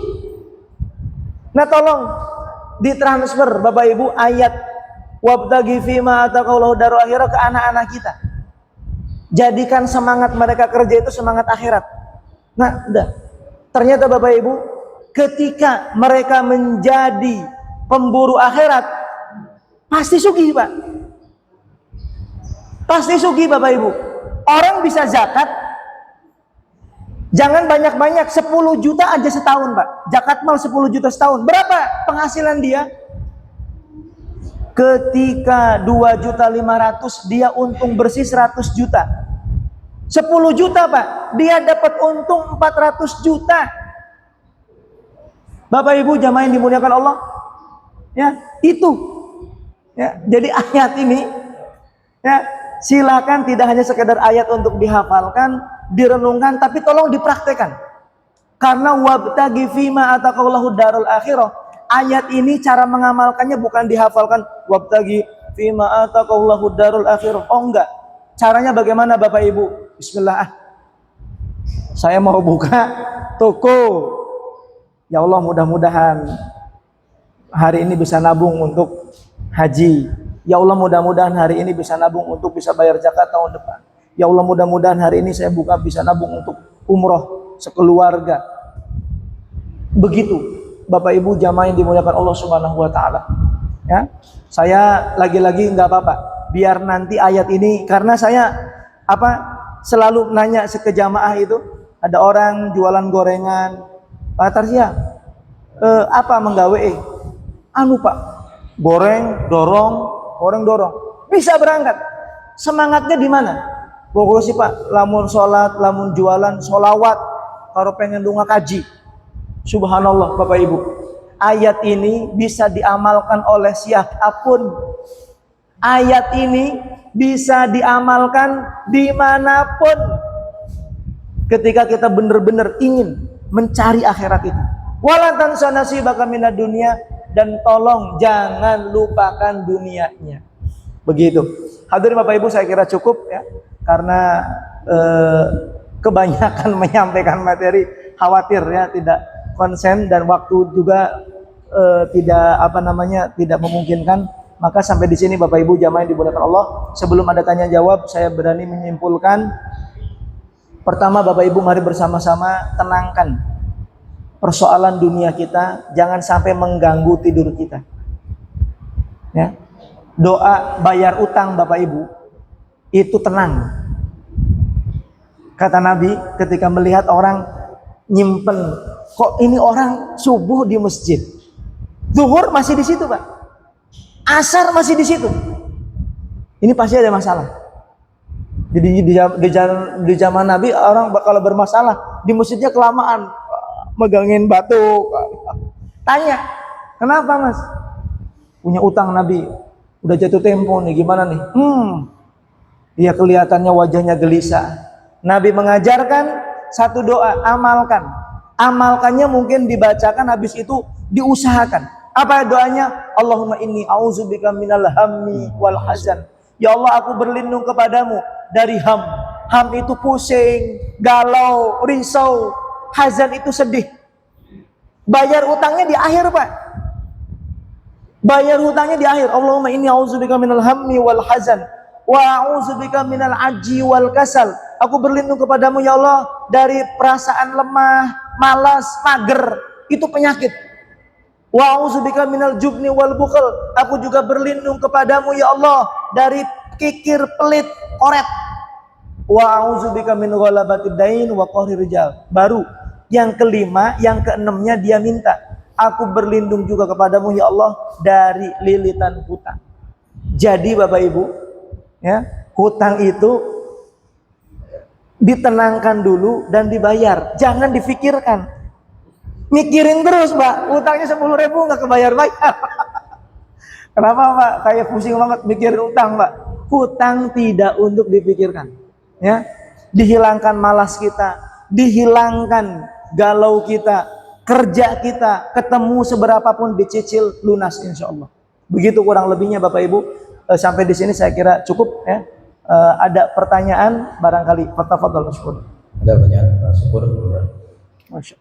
Nah tolong ditransfer Bapak Ibu ayat wabtaghi fima atakallahu darul akhirah ke anak-anak kita. Jadikan semangat mereka kerja itu semangat akhirat. Nah udah. Ternyata Bapak Ibu, ketika mereka menjadi pemburu akhirat, pasti sugih, Pak. Pasti sugih Bapak Ibu. Orang bisa zakat, jangan banyak-banyak, 10 juta aja setahun, Pak. Zakat mal 10 juta setahun. Berapa penghasilan dia? Ketika 2.500.000 dia untung bersih 100 juta. 10 juta, Pak. Dia dapat untung 400 juta. Bapak Ibu jamaah yang dimuliakan Allah. Ya, itu. Ya, jadi ayat ini ya, silakan tidak hanya sekedar ayat untuk dihafalkan, direnungkan, tapi tolong dipraktekkan. Karena wabtaghi fima atakallahu darul akhirah, ayat ini cara mengamalkannya bukan dihafalkan wabtaghi fima atakallahu darul akhirah. Oh enggak. Caranya bagaimana Bapak Ibu? Bismillah. Saya mau buka toko. Ya Allah, mudah-mudahan hari ini bisa nabung untuk haji. Ya Allah, mudah-mudahan hari ini bisa nabung untuk bisa bayar zakat tahun depan. Ya Allah, mudah-mudahan hari ini saya buka bisa nabung untuk umroh sekeluarga. Begitu Bapak Ibu jamaah yang dimuliakan Allah Subhanahu wa taala. Ya. Saya lagi-lagi enggak apa-apa. Biar nanti ayat ini, karena saya selalu nanya ke jamaah itu, ada orang jualan gorengan, Pak Tarsia, apa menggawe? Anu Pak, goreng dorong bisa berangkat. Semangatnya di mana? Pokoknya sih Pak, lamun sholat, lamun jualan, sholawat, kalau pengen lunga kaji. Subhanallah Bapak Ibu, ayat ini bisa diamalkan oleh siapapun. Ayat ini bisa diamalkan dimanapun. Ketika kita benar-benar ingin mencari akhirat itu. Wala tansa nasibaka minad dunya, dan tolong jangan lupakan dunianya. Begitu. Hadirin Bapak Ibu, saya kira cukup ya, karena kebanyakan menyampaikan materi, khawatir ya tidak konsen dan waktu juga tidak memungkinkan. Maka sampai di sini Bapak Ibu jamaah yang dimuliakan Allah. Sebelum ada tanya jawab, saya berani menyimpulkan. Pertama Bapak Ibu, mari bersama-sama tenangkan persoalan dunia kita, jangan sampai mengganggu tidur kita. Ya. Doa bayar utang Bapak Ibu itu tenang. Kata Nabi ketika melihat orang nyimpen, kok ini orang subuh di masjid, zuhur masih di situ Pak, asar masih di situ, ini pasti ada masalah. Jadi di zaman Nabi orang kalau bermasalah di masjidnya kelamaan megangin batu. Tanya, kenapa Mas? Punya utang Nabi, udah jatuh tempo nih, gimana nih? Dia kelihatannya wajahnya gelisah. Nabi mengajarkan satu doa, amalkan. Amalkannya mungkin dibacakan, habis itu diusahakan. Apa doanya? Allahumma inni a'udzubika minal hammi wal hazan. Ya Allah, aku berlindung kepadamu dari ham. Ham itu pusing, galau, risau. Hazan itu sedih. Bayar utangnya di akhir Pak. Bayar hutangnya di akhir. Allahumma inni a'udzubika minal hammi wal hazan wa a'udzubika minal ajzi wal kasal. Aku berlindung kepadamu ya Allah dari perasaan lemah, malas, mager. Itu penyakit. Wa a'udzubika minal jubni wal bukhl. Aku juga berlindung kepadamu ya Allah dari kikir, pelit, koret. Wa a'udzubika min ghalabatid dain wa qahri rijal. Baru yang kelima, yang keenamnya dia minta, aku berlindung juga kepadamu ya Allah dari lilitan hutang. Jadi Bapak Ibu, ya, hutang itu ditenangkan dulu dan dibayar. Jangan difikirkan. Mikirin terus, Pak. Hutangnya 10.000 nggak kebayar-bayar. Kenapa, Pak? Kayak pusing banget mikirin hutang, Pak. Hutang tidak untuk dipikirkan. Ya, dihilangkan malas kita, dihilangkan galau kita, kerja kita, ketemu seberapapun dicicil lunas insya Allah. Begitu kurang lebihnya Bapak Ibu. Sampai di sini saya kira cukup ya. Ada pertanyaan barangkali. Tafadhol syukur. Ada pertanyaan, syukur. Masya.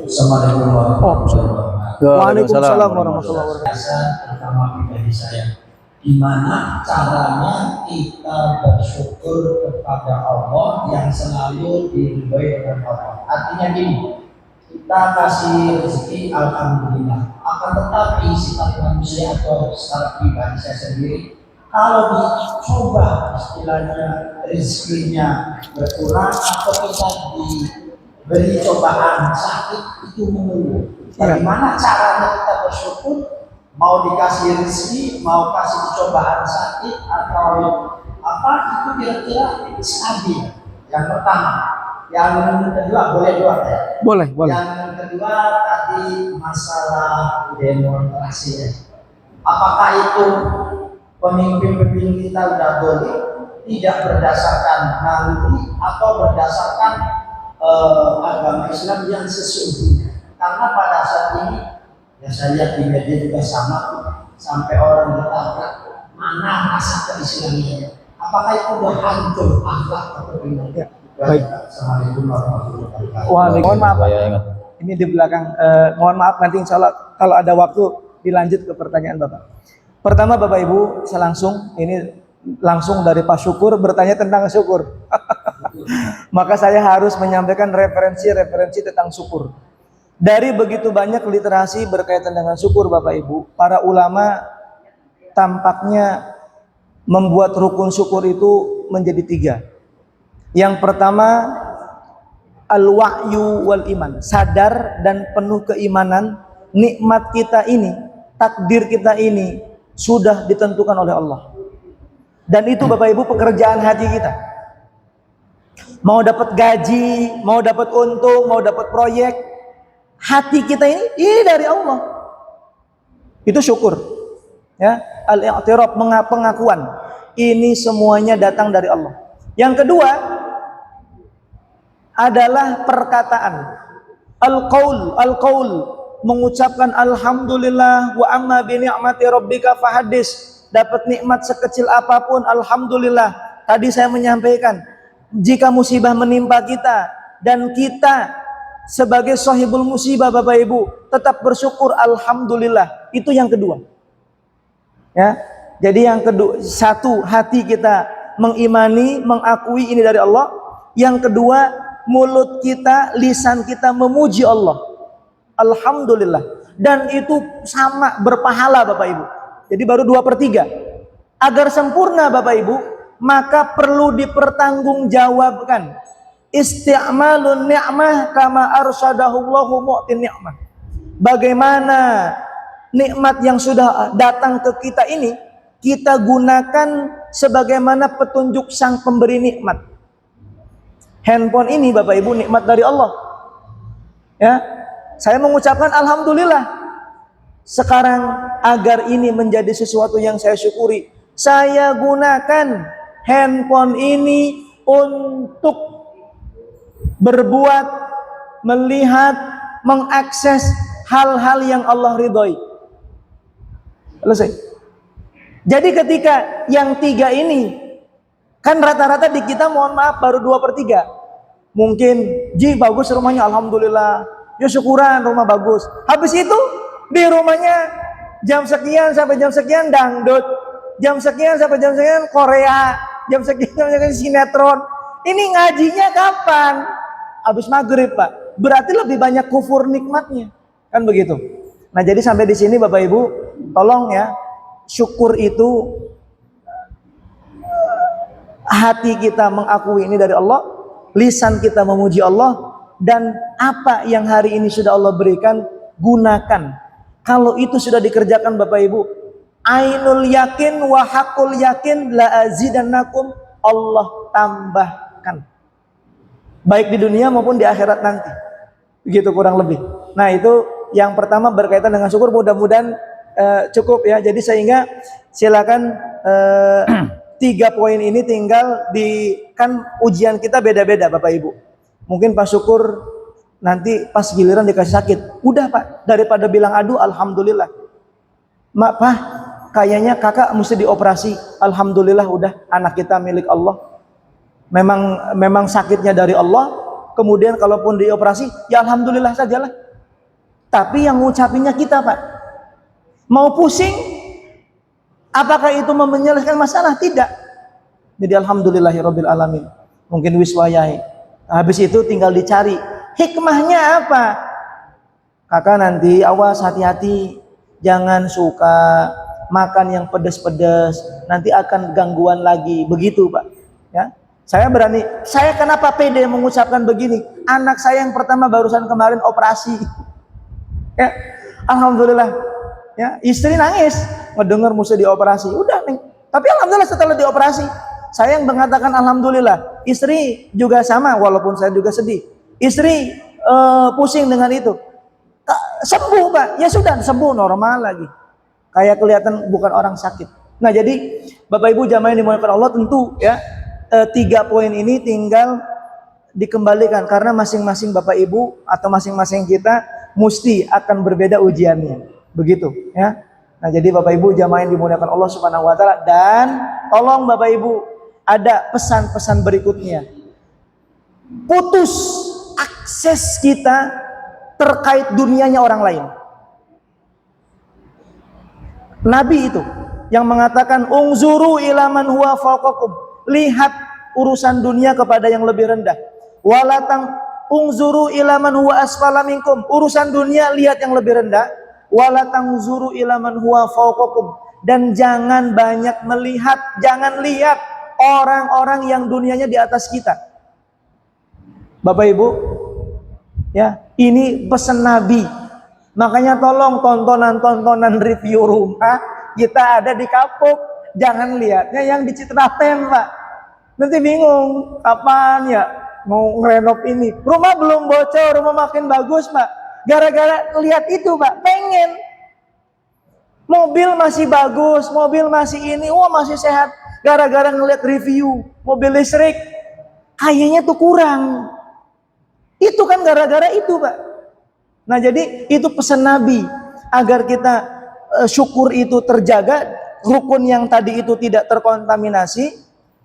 Assalamualaikum warahmatullahi wabarakatuh. Waalaikumsalam warahmatullahi wabarakatuh. Pertama pribadi saya, gimana caranya kita bersyukur kepada Allah yang selalu diridhoi oleh Allah. Artinya gini, kita kasih rezeki alhamdulillah. Akan tetapi sifat manusia atau secara pribadi saya sendiri, kalau dicoba istilahnya rezekinya berkurang atau kita diberi cobaan sakit itu mengeluh. Bagaimana caranya kita bersyukur? Mau dikasih rezeki, mau kasih cobaan sakit atau apa itu kira-kira stabil. Yang pertama, yang kedua boleh dua ya. Boleh. Yang kedua tadi masalah demonstrasi ya. Apakah itu pemimpin-pemimpin kita udah boleh tidak berdasarkan naluri atau berdasarkan agama Islam yang sesungguhnya? Karena pada saat ini ya saya lihat di media juga sama sampai orang ditabrak, mana rasa keislamannya? Apakah itu udah hancur akhlak atau iman? Ya, baik. Assalamualaikum warahmatullahi wabarakatuh. Mohon maaf. Saya ingat. Ini di belakang. Mohon maaf nanti insya Allah kalau ada waktu dilanjut ke pertanyaan Bapak. Pertama Bapak Ibu, saya langsung dari Pak Syukur bertanya tentang syukur. Maka saya harus menyampaikan referensi tentang syukur. Dari begitu banyak literasi berkaitan dengan syukur Bapak Ibu, para ulama tampaknya membuat rukun syukur itu menjadi 3. Yang pertama al-wa'yu wal iman, sadar dan penuh keimanan nikmat kita ini, takdir kita ini sudah ditentukan oleh Allah. Dan itu Bapak Ibu pekerjaan hati kita. Mau dapat gaji, mau dapat untung, mau dapat proyek, hati kita ini dari Allah. Itu syukur. Ya, al-i'tiraf, pengakuan. Ini semuanya datang dari Allah. Yang kedua adalah perkataan. Al-qaul, mengucapkan alhamdulillah wa amma bi ni'mati rabbika fahadis. Dapat nikmat sekecil apapun alhamdulillah. Tadi saya menyampaikan, jika musibah menimpa kita dan kita sebagai sahibul musibah Bapak Ibu tetap bersyukur alhamdulillah. Itu yang kedua. Ya. Jadi yang kedua, satu, hati kita mengimani, mengakui ini dari Allah. Yang kedua, mulut kita, lisan kita memuji Allah. Alhamdulillah. Dan itu sama berpahala Bapak Ibu. Jadi baru 2/3. Agar sempurna Bapak Ibu, maka perlu dipertanggungjawabkan. Isti'malun ni'mah kama arsyadahullahu mu'tin ni'mah. Bagaimana nikmat yang sudah datang ke kita ini kita gunakan sebagaimana petunjuk sang pemberi nikmat. Handphone ini Bapak Ibu nikmat dari Allah. Ya, saya mengucapkan alhamdulillah. Sekarang agar ini menjadi sesuatu yang saya syukuri, saya gunakan handphone ini untuk berbuat, melihat, mengakses hal-hal yang Allah ridhoi. Selesai. Jadi ketika yang 3 ini Kan rata-rata di kita mohon maaf baru 2/3. Mungkin, Ji bagus rumahnya, alhamdulillah. Ya syukuran rumah bagus. Habis itu di rumahnya jam sekian sampai jam sekian dangdut, jam sekian sampai jam sekian Korea, jam sekian sampai jam sekian sinetron. Ini ngajinya kapan? Habis maghrib Pak. Berarti lebih banyak kufur nikmatnya. Kan begitu. Nah jadi sampai di sini Bapak Ibu, tolong ya, syukur itu hati kita mengakui ini dari Allah, lisan kita memuji Allah, dan apa yang hari ini sudah Allah berikan, gunakan. Kalau itu sudah dikerjakan Bapak Ibu, ainul yakin wa haqqul yakin la azidannakum, Allah tambahkan. Baik di dunia maupun di akhirat nanti. Begitu kurang lebih. Nah itu yang pertama berkaitan dengan syukur, mudah-mudahan cukup ya. Jadi sehingga silakan 3 poin ini tinggal di, kan ujian kita beda-beda Bapak Ibu. Mungkin pas syukur nanti pas giliran dikasih sakit, udah Pak, daripada bilang aduh alhamdulillah. Mak Pak, kayaknya kakak mesti dioperasi. Alhamdulillah udah, anak kita milik Allah. Memang sakitnya dari Allah. Kemudian kalaupun dioperasi, ya alhamdulillah sajalah. Tapi yang ngucapinnya kita Pak. Mau pusing, apakah itu menyelesaikan masalah? Tidak. Jadi alhamdulillahirabbil alamin. Mungkin wiswayahi. Habis itu tinggal dicari hikmahnya apa. Kakak nanti awas, hati-hati, jangan suka makan yang pedas-pedas, nanti akan gangguan lagi. Begitu Pak. Ya. Saya berani. Saya kenapa pede mengucapkan begini? Anak saya yang pertama barusan kemarin operasi. Ya, alhamdulillah. Ya, istri nangis ngedengar mesti dioperasi. Udah nih. Tapi alhamdulillah setelah dioperasi, saya yang mengatakan alhamdulillah. Istri juga sama, walaupun saya juga sedih. Istri pusing dengan itu. Sembuh Pak. Ya sudah, sembuh normal lagi. Kayak kelihatan bukan orang sakit. Nah jadi Bapak Ibu jamaah yang dimuliakan Allah, tentu ya 3 poin ini tinggal dikembalikan karena masing-masing Bapak Ibu atau masing-masing kita mesti akan berbeda ujiannya. Begitu ya. Nah, jadi Bapak Ibu jamaah yang dimuliakan Allah Subhanahu wa taala, dan tolong Bapak Ibu ada pesan-pesan berikutnya. Putus akses kita terkait dunianya orang lain. Nabi itu yang mengatakan unzuru ila man huwa fawqakum. Lihat urusan dunia kepada yang lebih rendah. Walatang unzuru ila man huwa asfala minkum. Urusan dunia lihat yang lebih rendah. Walatang unzuru ila man huwa fawqakum. Dan jangan banyak melihat, jangan lihat orang-orang yang dunianya di atas kita. Bapak Ibu, ya, ini pesan Nabi. Makanya tolong tontonan-tontonan review rumah kita ada di Kapuk. Jangan lihatnya yang di Citraten Pak. Nanti bingung kapan ya mau ngerenov ini. Rumah belum bocor, rumah makin bagus Pak. Gara-gara lihat itu Pak, pengen. Mobil masih bagus, mobil masih ini, wah masih sehat. Gara-gara ngeliat review mobil listrik, kayaknya tuh kurang. Itu kan gara-gara itu Pak. Nah jadi itu pesan Nabi agar kita syukur itu terjaga, rukun yang tadi itu tidak terkontaminasi.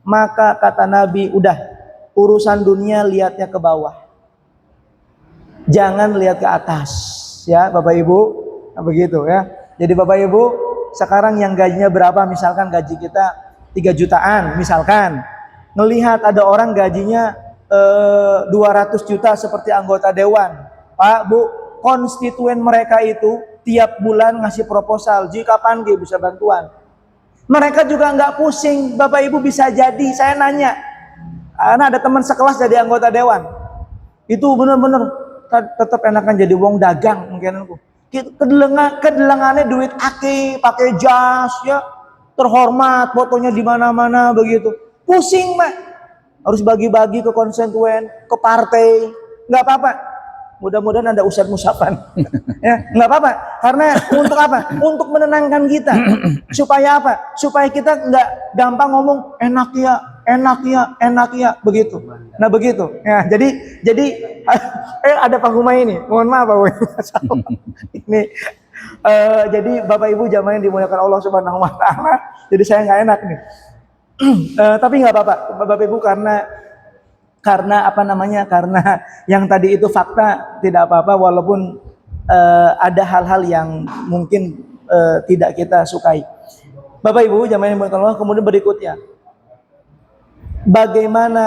Maka kata Nabi, udah urusan dunia lihatnya ke bawah, jangan lihat ke atas, ya Bapak Ibu. Nah, begitu ya. Jadi Bapak Ibu sekarang yang gajinya berapa, misalkan gaji kita 3 jutaan misalkan, melihat ada orang gajinya 200 juta seperti anggota dewan, Pak Bu, konstituen mereka itu tiap bulan ngasih proposal, jika kapan bisa bantuan. Mereka juga nggak pusing. Bapak Ibu bisa jadi, saya nanya, karena ada teman sekelas jadi anggota dewan, itu benar-benar tetap enakan jadi wong dagang mungkin aku. Kedelengannya duit aki, pakai jas ya, terhormat, fotonya di mana-mana begitu. Pusing Pak, harus bagi-bagi ke konstituen, ke partai. Nggak apa-apa. Mudah-mudahan ada ustadz musapan. Ya, nggak apa-apa. Karena untuk apa? Untuk menenangkan kita. Supaya apa? Supaya kita nggak gampang ngomong enak ya, begitu. Nah begitu. Ya, jadi ada Pak Humay ini. Mohon maaf Pak Humay. Ini jadi Bapak Ibu jamaah yang dimuliakan Allah Subhanahu wa taala. Jadi saya nggak enak nih. Tapi nggak apa-apa, Bapak Ibu, karena apa namanya? Karena yang tadi itu fakta, tidak apa-apa walaupun ada hal-hal yang mungkin tidak kita sukai. Bapak Ibu, jamaah yang berkah Allah, kemudian berikutnya, bagaimana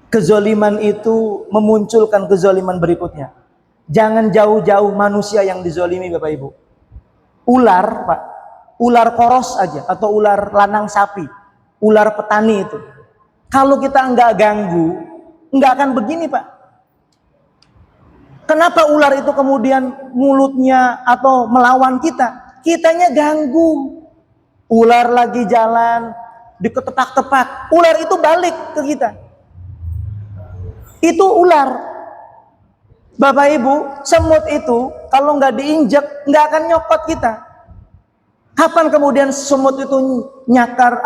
kezoliman itu memunculkan kezoliman berikutnya. Jangan jauh-jauh manusia yang dizolimi, Bapak Ibu. Ular, Pak, ular koros aja, atau ular lanang sapi, ular petani itu. Kalau kita nggak ganggu, nggak akan begini, Pak. Kenapa ular itu kemudian mulutnya atau melawan kita? Kitanya ganggu. Ular lagi jalan, diketepak-tepak, ular itu balik ke kita. Itu ular. Bapak Ibu, semut itu kalau nggak diinjek nggak akan nyokot kita. Kapan kemudian semut itu nyakar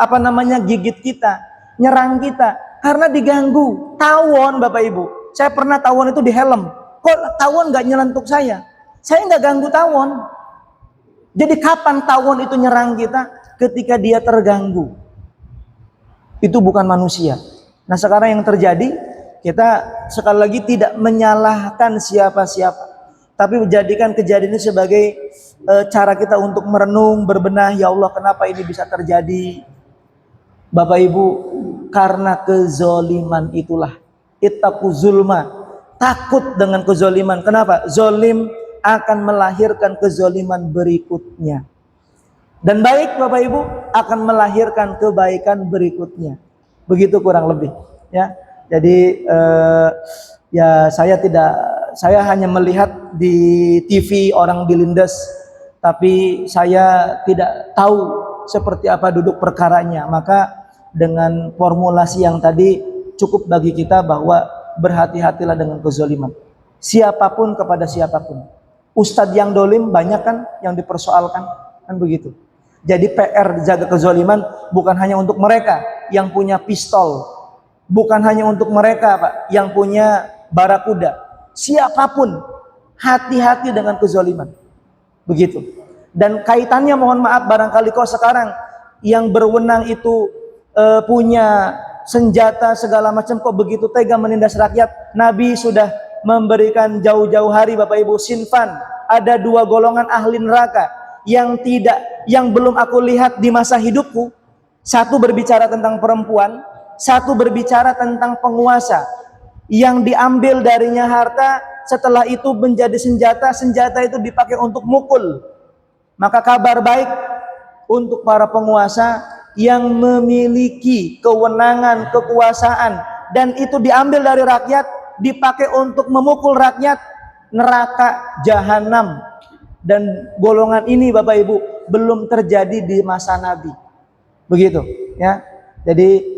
gigit kita, nyerang kita? Karena diganggu. Tawon, Bapak Ibu, saya pernah tawon itu di helm. Kok tawon nggak nyelentuk saya? Saya nggak ganggu tawon. Jadi kapan tawon itu nyerang kita? Ketika dia terganggu. Itu bukan manusia. Nah sekarang yang terjadi, kita sekali lagi tidak menyalahkan siapa-siapa, tapi menjadikan kejadian ini sebagai cara kita untuk merenung, berbenah, ya Allah kenapa ini bisa terjadi. Bapak Ibu, karena kezoliman itulah, ittaqu zulma, takut dengan kezoliman. Kenapa? Zolim akan melahirkan kezoliman berikutnya. Dan baik, Bapak Ibu, akan melahirkan kebaikan berikutnya. Begitu kurang lebih, ya. Jadi ya saya hanya melihat di TV orang dilindas, tapi saya tidak tahu seperti apa duduk perkaranya. Maka dengan formulasi yang tadi cukup bagi kita bahwa berhati-hatilah dengan kezaliman. Siapapun kepada siapapun. Ustadz yang dolim banyak kan yang dipersoalkan, kan begitu. Jadi PR jaga kezaliman bukan hanya untuk mereka yang punya pistol. Bukan hanya untuk mereka, Pak, yang punya barakuda. Siapapun, hati-hati dengan kezaliman. Begitu. Dan kaitannya, mohon maaf, barangkali kok sekarang yang berwenang itu punya senjata segala macam, kok begitu tega menindas rakyat. Nabi sudah memberikan jauh-jauh hari, Bapak Ibu, sinfan. Ada 2 golongan ahli neraka yang belum aku lihat di masa hidupku. Satu berbicara tentang perempuan, satu berbicara tentang penguasa yang diambil darinya harta, setelah itu menjadi senjata itu dipakai untuk mukul. Maka kabar baik untuk para penguasa yang memiliki kewenangan, kekuasaan, dan itu diambil dari rakyat, dipakai untuk memukul rakyat, neraka jahanam. Dan golongan ini, Bapak Ibu, belum terjadi di masa Nabi. Begitu, ya. Jadi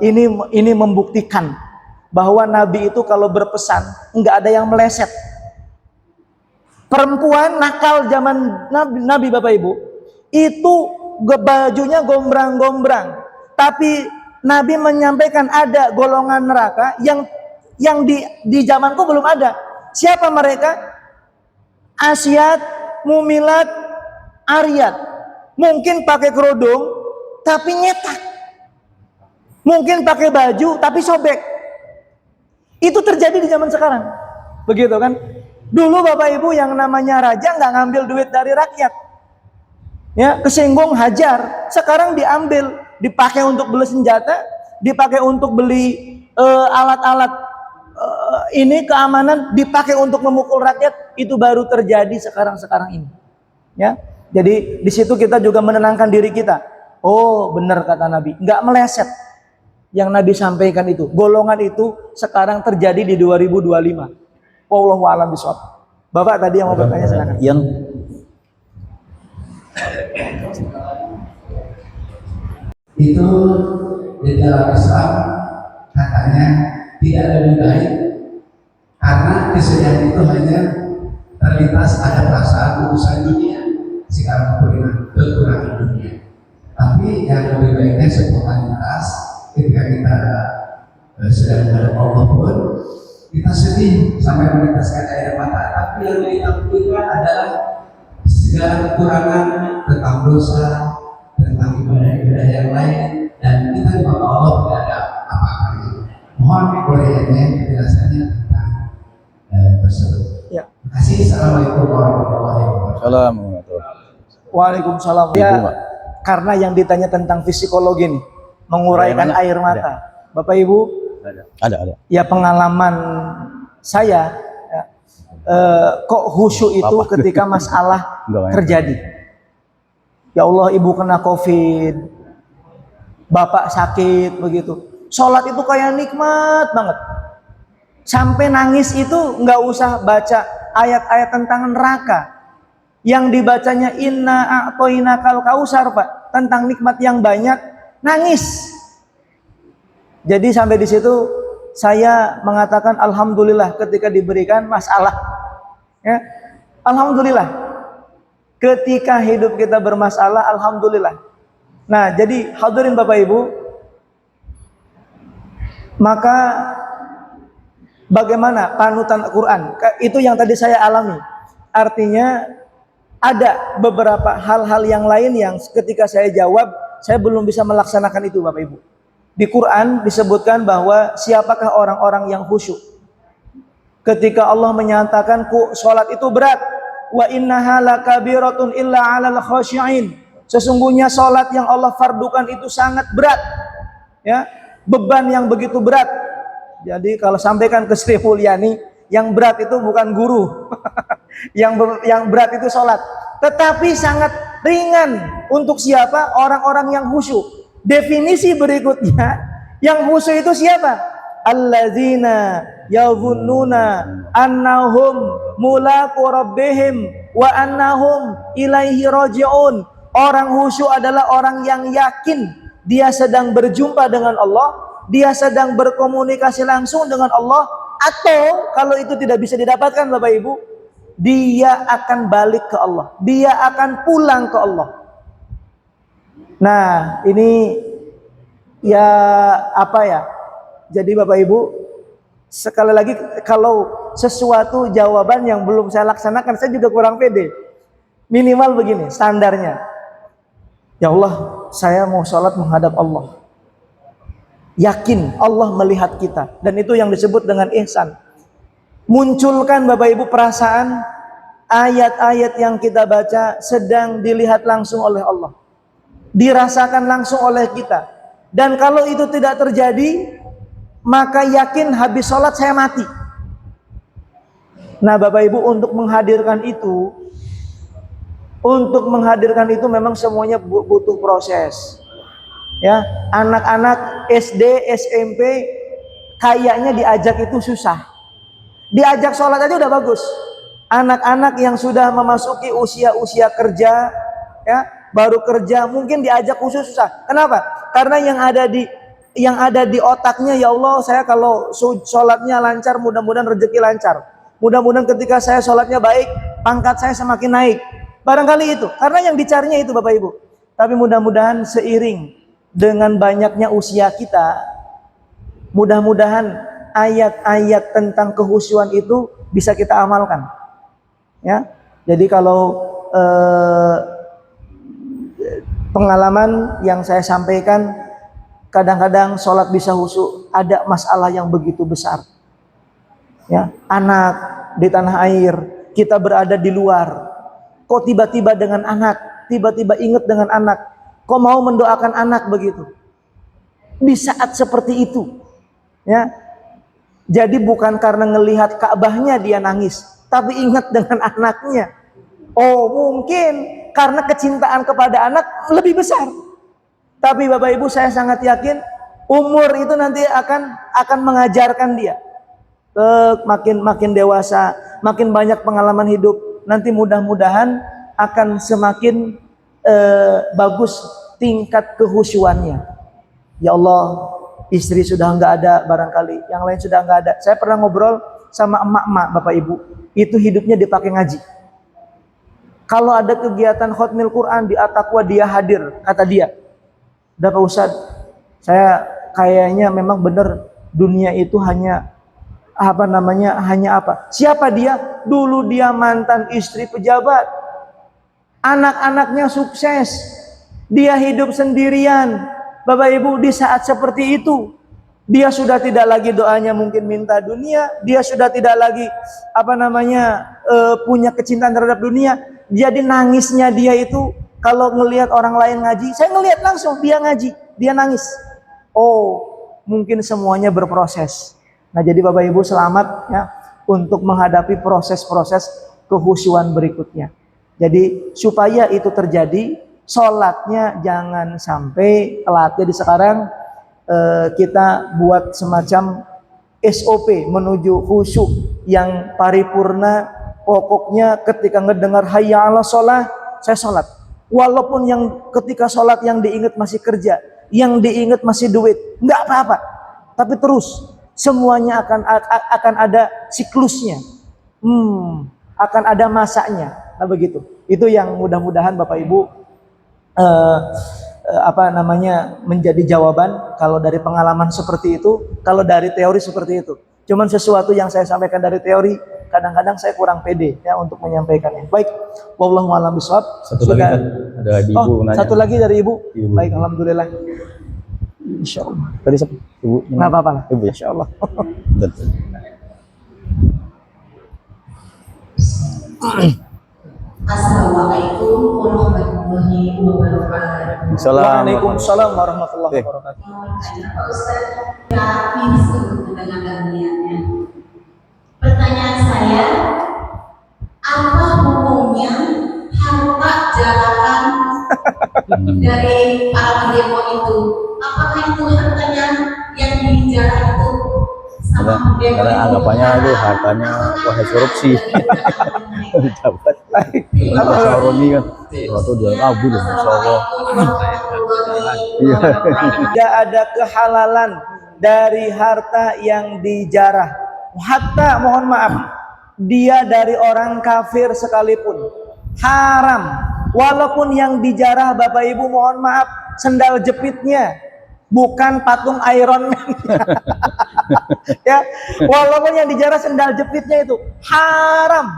ini membuktikan bahwa Nabi itu kalau berpesan nggak ada yang meleset. Perempuan nakal zaman Nabi, Bapak Ibu, itu bajunya gombrang-gombrang, tapi Nabi menyampaikan ada golongan neraka yang di zamanku belum ada. Siapa mereka? Asyad, Mumilat, Aryat. Mungkin pakai kerudung tapi nyetak. Mungkin pakai baju tapi sobek. Itu terjadi di zaman sekarang. Begitu kan? Dulu Bapak Ibu yang namanya raja nggak ngambil duit dari rakyat. Ya, kesinggung hajar. Sekarang diambil, dipakai untuk beli senjata, dipakai untuk beli alat-alat ini keamanan, dipakai untuk memukul rakyat. Itu baru terjadi sekarang ini. Ya. Jadi di situ kita juga menenangkan diri kita. Oh, benar kata Nabi, nggak meleset. Yang Nabi sampaikan itu, golongan itu sekarang terjadi di 2025. Wallahu a'lam bishawab. Bapak tadi yang mau bertanya, silakan. Itu di dalam Islam katanya tidak lebih baik karena kesedihan itu hanya terlintas ada perasaan urusan dunia, sikap kekurangan dunia. Tapi yang lebih baiknya spontanitas. Ketika kita sedang menghadap Allah pun kita sedih sampai meneteskan air mata, tapi yang kita pikirkan adalah segala kekurangan tentang dosa, tentang ibadah-ibadah yang lain, dan kita di mata Allah tidak ada apa-apa. Mohon bolehnya penjelasannya tentang tersebut. Ya. Terima kasih. Assalamualaikum warahmatullahi wabarakatuh. Assalamualaikum. Waalaikumsalam. Ya, karena yang ditanya tentang psikologi nih, menguraikan air mata. Bapak Ibu, Ada. ya pengalaman saya ya, kok khusyuk itu ketika masalah terjadi. Ya Allah, ibu kena COVID, bapak sakit begitu. Sholat itu kayak nikmat banget. Sampai nangis itu nggak usah baca ayat-ayat tentang neraka. Yang dibacanya inna a'toinakal kausar, Pak, tentang nikmat yang banyak, nangis. Jadi sampai di situ saya mengatakan alhamdulillah ketika diberikan masalah. Ya. Alhamdulillah. Ketika hidup kita bermasalah, alhamdulillah. Nah, jadi hadirin Bapak Ibu, maka bagaimana panutan Al-Quran? Itu yang tadi saya alami. Artinya ada beberapa hal-hal yang lain yang ketika saya jawab, saya belum bisa melaksanakan itu, Bapak Ibu. Di Quran disebutkan bahwa siapakah orang-orang yang khusyuk. Ketika Allah menyatakan sholat itu berat, wa innaha lakabiratun illa 'alal khashi'in. Sesungguhnya sholat yang Allah fardukan itu sangat berat. Ya, beban yang begitu berat. Jadi kalau sampaikan ke Sri Mulyani, yang berat itu bukan guru. yang berat itu sholat. Tetapi sangat ringan untuk siapa? Orang-orang yang khusyuk. Definisi berikutnya, yang khusyuk itu siapa? Alladzina yadhunnuna annahum mulaqu rabbihim wa annahum ilaihi raji'un. Orang khusyuk adalah orang yang yakin dia sedang berjumpa dengan Allah, dia sedang berkomunikasi langsung dengan Allah, atau kalau itu tidak bisa didapatkan Bapak Ibu, dia akan balik ke Allah, dia akan pulang ke Allah. Nah, ini ya apa ya? Jadi Bapak Ibu, sekali lagi kalau sesuatu jawaban yang belum saya laksanakan, saya juga kurang pede. Minimal begini standarnya. Ya Allah, saya mau sholat menghadap Allah. Yakin Allah melihat kita, dan itu yang disebut dengan ihsan. Munculkan Bapak Ibu perasaan ayat-ayat yang kita baca sedang dilihat langsung oleh Allah, dirasakan langsung oleh kita. Dan kalau itu tidak terjadi, maka yakin habis sholat saya mati. Nah Bapak Ibu, untuk menghadirkan itu memang semuanya butuh proses. Ya, anak-anak SD, SMP kayaknya diajak itu susah. Diajak sholat aja udah bagus. Anak-anak yang sudah memasuki usia kerja, ya, baru kerja, mungkin diajak khusus susah. Kenapa? Karena yang ada di otaknya, ya Allah, saya kalau sholatnya lancar, mudah-mudahan rezeki lancar. Mudah-mudahan ketika saya sholatnya baik, pangkat saya semakin naik. Barangkali itu, karena yang dicarinya itu Bapak Ibu. Tapi mudah-mudahan seiring dengan banyaknya usia kita, mudah-mudahan ayat-ayat tentang kehusyuan itu bisa kita amalkan. Ya, jadi kalau pengalaman yang saya sampaikan, kadang-kadang sholat bisa khusyuk, ada masalah yang begitu besar. Ya, anak di tanah air, kita berada di luar. Kok tiba-tiba dengan anak, tiba-tiba ingat dengan anak, kok mau mendoakan anak begitu? Di saat seperti itu, ya. Jadi bukan karena ngelihat Ka'bahnya dia nangis, tapi ingat dengan anaknya. Oh, mungkin karena kecintaan kepada anak lebih besar. Tapi Bapak Ibu, saya sangat yakin umur itu nanti akan mengajarkan dia. Makin dewasa, makin banyak pengalaman hidup, nanti mudah-mudahan akan semakin bagus tingkat kehusyuannya. Ya Allah, istri sudah nggak ada barangkali, yang lain sudah nggak ada. Saya pernah ngobrol sama emak-emak Bapak Ibu, itu hidupnya dipakai ngaji. Kalau ada kegiatan khotmil Quran di At-Taqwa, dia hadir, kata dia. Udah Pak Ustadz, saya kayaknya memang benar dunia itu hanya apa? Siapa dia? Dulu dia mantan istri pejabat. Anak-anaknya sukses. Dia hidup sendirian. Bapak Ibu, di saat seperti itu, dia sudah tidak lagi doanya mungkin minta dunia, dia sudah tidak lagi punya kecintaan terhadap dunia. Jadi nangisnya dia itu kalau ngelihat orang lain ngaji, saya ngelihat langsung dia ngaji, dia nangis. Oh, mungkin semuanya berproses. Nah, jadi Bapak Ibu selamat ya untuk menghadapi proses-proses kehusyuan berikutnya. Jadi supaya itu terjadi, sholatnya jangan sampai telat. Jadi sekarang kita buat semacam SOP menuju khusyuk yang paripurna. Pokoknya ketika ngedengar hayya 'alas sholah, saya sholat. Walaupun yang ketika sholat yang diingat masih kerja, yang diingat masih duit, nggak apa-apa. Tapi terus semuanya akan ada siklusnya, akan ada masanya. Nah begitu. Itu yang mudah-mudahan Bapak Ibu menjadi jawaban kalau dari pengalaman seperti itu, kalau dari teori seperti itu. Cuman sesuatu yang saya sampaikan dari teori, kadang-kadang saya kurang pede ya untuk menyampaikannya. Baik, wallahu a'lam bishawab. Satu lagi kan ada ibu nanya. Satu lagi dari ibu. Ibu. Baik, alhamdulillah. Insyaallah. Tadi siapa? Ibu. Nggak apa-apa lah. Ibu ya. Insyaallah. Betul. Assalamualaikum warahmatullahi wabarakatuh. Waalaikumsalam warahmatullahi wabarakatuh. Pak Ustaz, kami disebut dengan niatnya. Pertanyaan saya, apa hukumnya harta jarakan dari para pendemo itu? Apakah itu hartanya yang dijarah itu sama pendemo Karena itu? anggapannya itu hartanya proses korupsi. Dapat. Apa Saroni kan? Waktu dia abu loh, Masya Allah. Iya. Tidak ada kehalalan dari harta yang dijarah. Hatta mohon maaf, dia dari orang kafir sekalipun haram. Walaupun yang dijarah Bapak Ibu mohon maaf sendal jepitnya, bukan patung Iron Man. Ya, walaupun yang dijarah sendal jepitnya itu haram.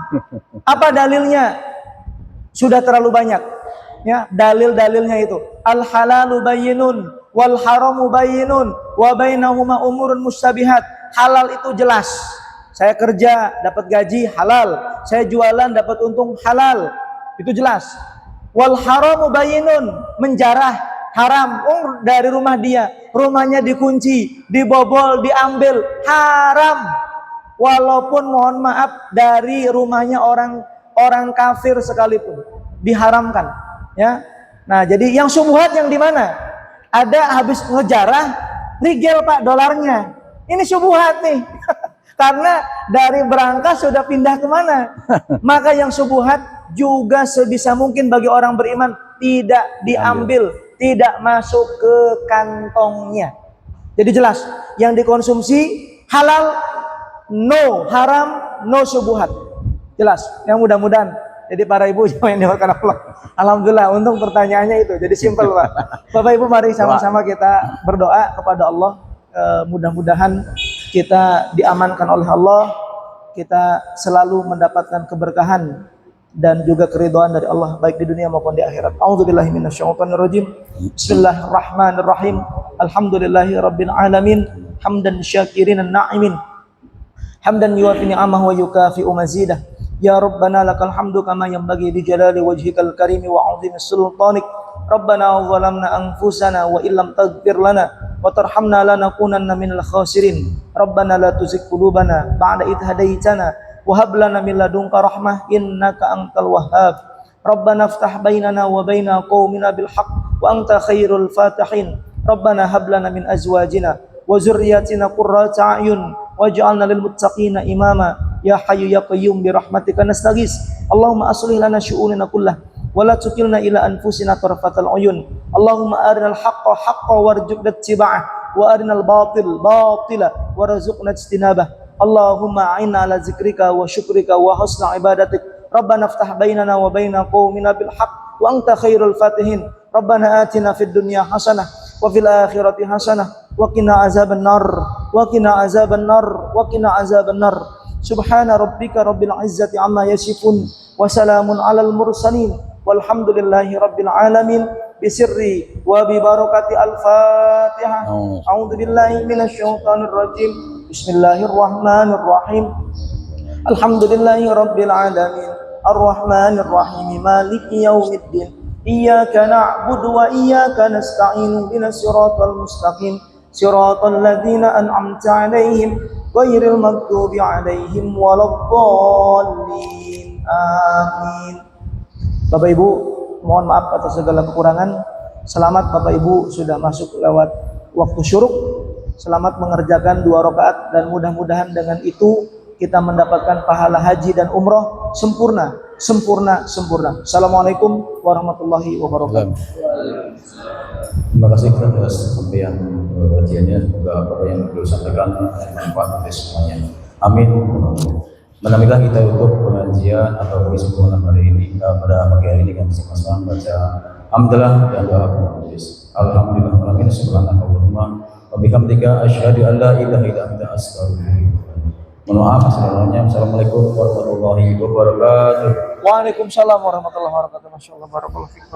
Apa dalilnya? Sudah terlalu banyak. Ya, dalil-dalilnya itu al halalu bayyinun wal haramu bayyinun wa bainahuma umurun mustabihat. Halal itu jelas. Saya kerja dapat gaji halal, saya jualan dapat untung halal. Itu jelas. Wal haramu bayyinun, menjarah haram. Dari rumah dia, rumahnya dikunci, dibobol, diambil, haram. Walaupun mohon maaf dari rumahnya orang kafir sekalipun, diharamkan. Ya. Nah, jadi yang syubhat yang di mana? Ada habis ngejarah, rigel Pak dolarnya. Ini syubhat nih. Karena dari berangkas sudah pindah kemana? Maka yang syubhat juga sebisa mungkin bagi orang beriman tidak diambil, tidak masuk ke kantongnya. Jadi jelas, yang dikonsumsi halal, no haram, no syubhat. Jelas, yang mudah-mudahan. Jadi para ibu yang dimakan Allah. Alhamdulillah, untung pertanyaannya itu. Jadi simpel Pak. Bapak Ibu mari sama-sama kita berdoa kepada Allah. Mudah-mudahan kita diamankan oleh Allah, kita selalu mendapatkan keberkahan dan juga keridhaan dari Allah baik di dunia maupun di akhirat. A'udzubillahi minasyaitonirrajim. Bismillahirrahmanirrahim. Alhamdulillahirabbil alamin. Hamdan syakirin na'imin. Hamdan yuwafi ni'amahu wa yukafi'u mazidah. Ya Rabbana lakal hamdu kama yanbaghi li jalali wajhikal karimi wa 'azimi sultanik. Rabbana zalamna anfusana wa illam taghfir lana wa tarhamna lanakunanna minal khasirin. Rabbana la tuzigh qulubana ba'da idh hadaitana wa hab lana min ladunka rahmah innaka antal wahhab. Rabbana iftah bainana wa baina qaumina bil haqq wa anta khairul fatihin. Rabbana hab lana min azwajina wa dzurriyyatina qurrata a'yun waj'alna lil muttaqina imama. Ya Hayyu ya Qayyum bi rahmatika nastaghis. Allahumma aslih lana syu'unana kullah wa la tukilna ila anfusina tarfatal uyun. Allahumma arinal haqqa haqqan warzuqna ittiba'ah wa arinal batil batila warzuqna ijtinabah. Allahumma a'inna ala zikrika wa syukrika wa husni ibadatik. Rabbana iftah bainana wa baina qaumina bil haqq wa anta khairul fatihin. Rabbana atina fid dunya hasanah wa fil akhirati hasanah wa qina azaban nar wa qina azaban nar wa qina azaban nar. Subhana rabbika rabbil izzati amma yasifun wa salamun alal mursalin walhamdulillahi rabbil alamin. bisirri wa bi barakati al-Fatihah. Oh. A'udzu billahi minasyaitonir rajim. Bismillahirrahmanirrahim. Alhamdulillahi rabbil alamin. Ar-Rahmanir Rahim. Maliki yaumiddin. Iyyaka na'budu wa iyyaka nasta'in. Ihdinas siratal mustaqim. Siratal ladzina an'amta 'alaihim ghairil maghdubi 'alaihim waladdallin. Amin. Bapak Ibu, mohon maaf atas segala kekurangan. Selamat Bapak Ibu sudah masuk lewat waktu syuruk. Selamat mengerjakan 2 rakaat dan mudah-mudahan dengan itu kita mendapatkan pahala haji dan umroh sempurna. Assalamualaikum warahmatullahi wabarakatuh. Terima kasih atas sampaian kajiannya. Semoga apa yang beliau sampaikan bermanfaat untuk semuanya. Amin. Menamikah kita untuk pengajian atau kesimpulan hari ini pada pagi hari ini kami sama-sama baca hamdalah dan doa penulis. Alhamdulillah alamin subhanakallahumma wa bihamdika asyhadu an la ilaha illa anta astaghfiruka. Mohon maaf sebelumnya. Assalamualaikum warahmatullahi wabarakatuh. Waalaikumsalam warahmatullahi wabarakatuh. Masyaallah, barakallahu fiik.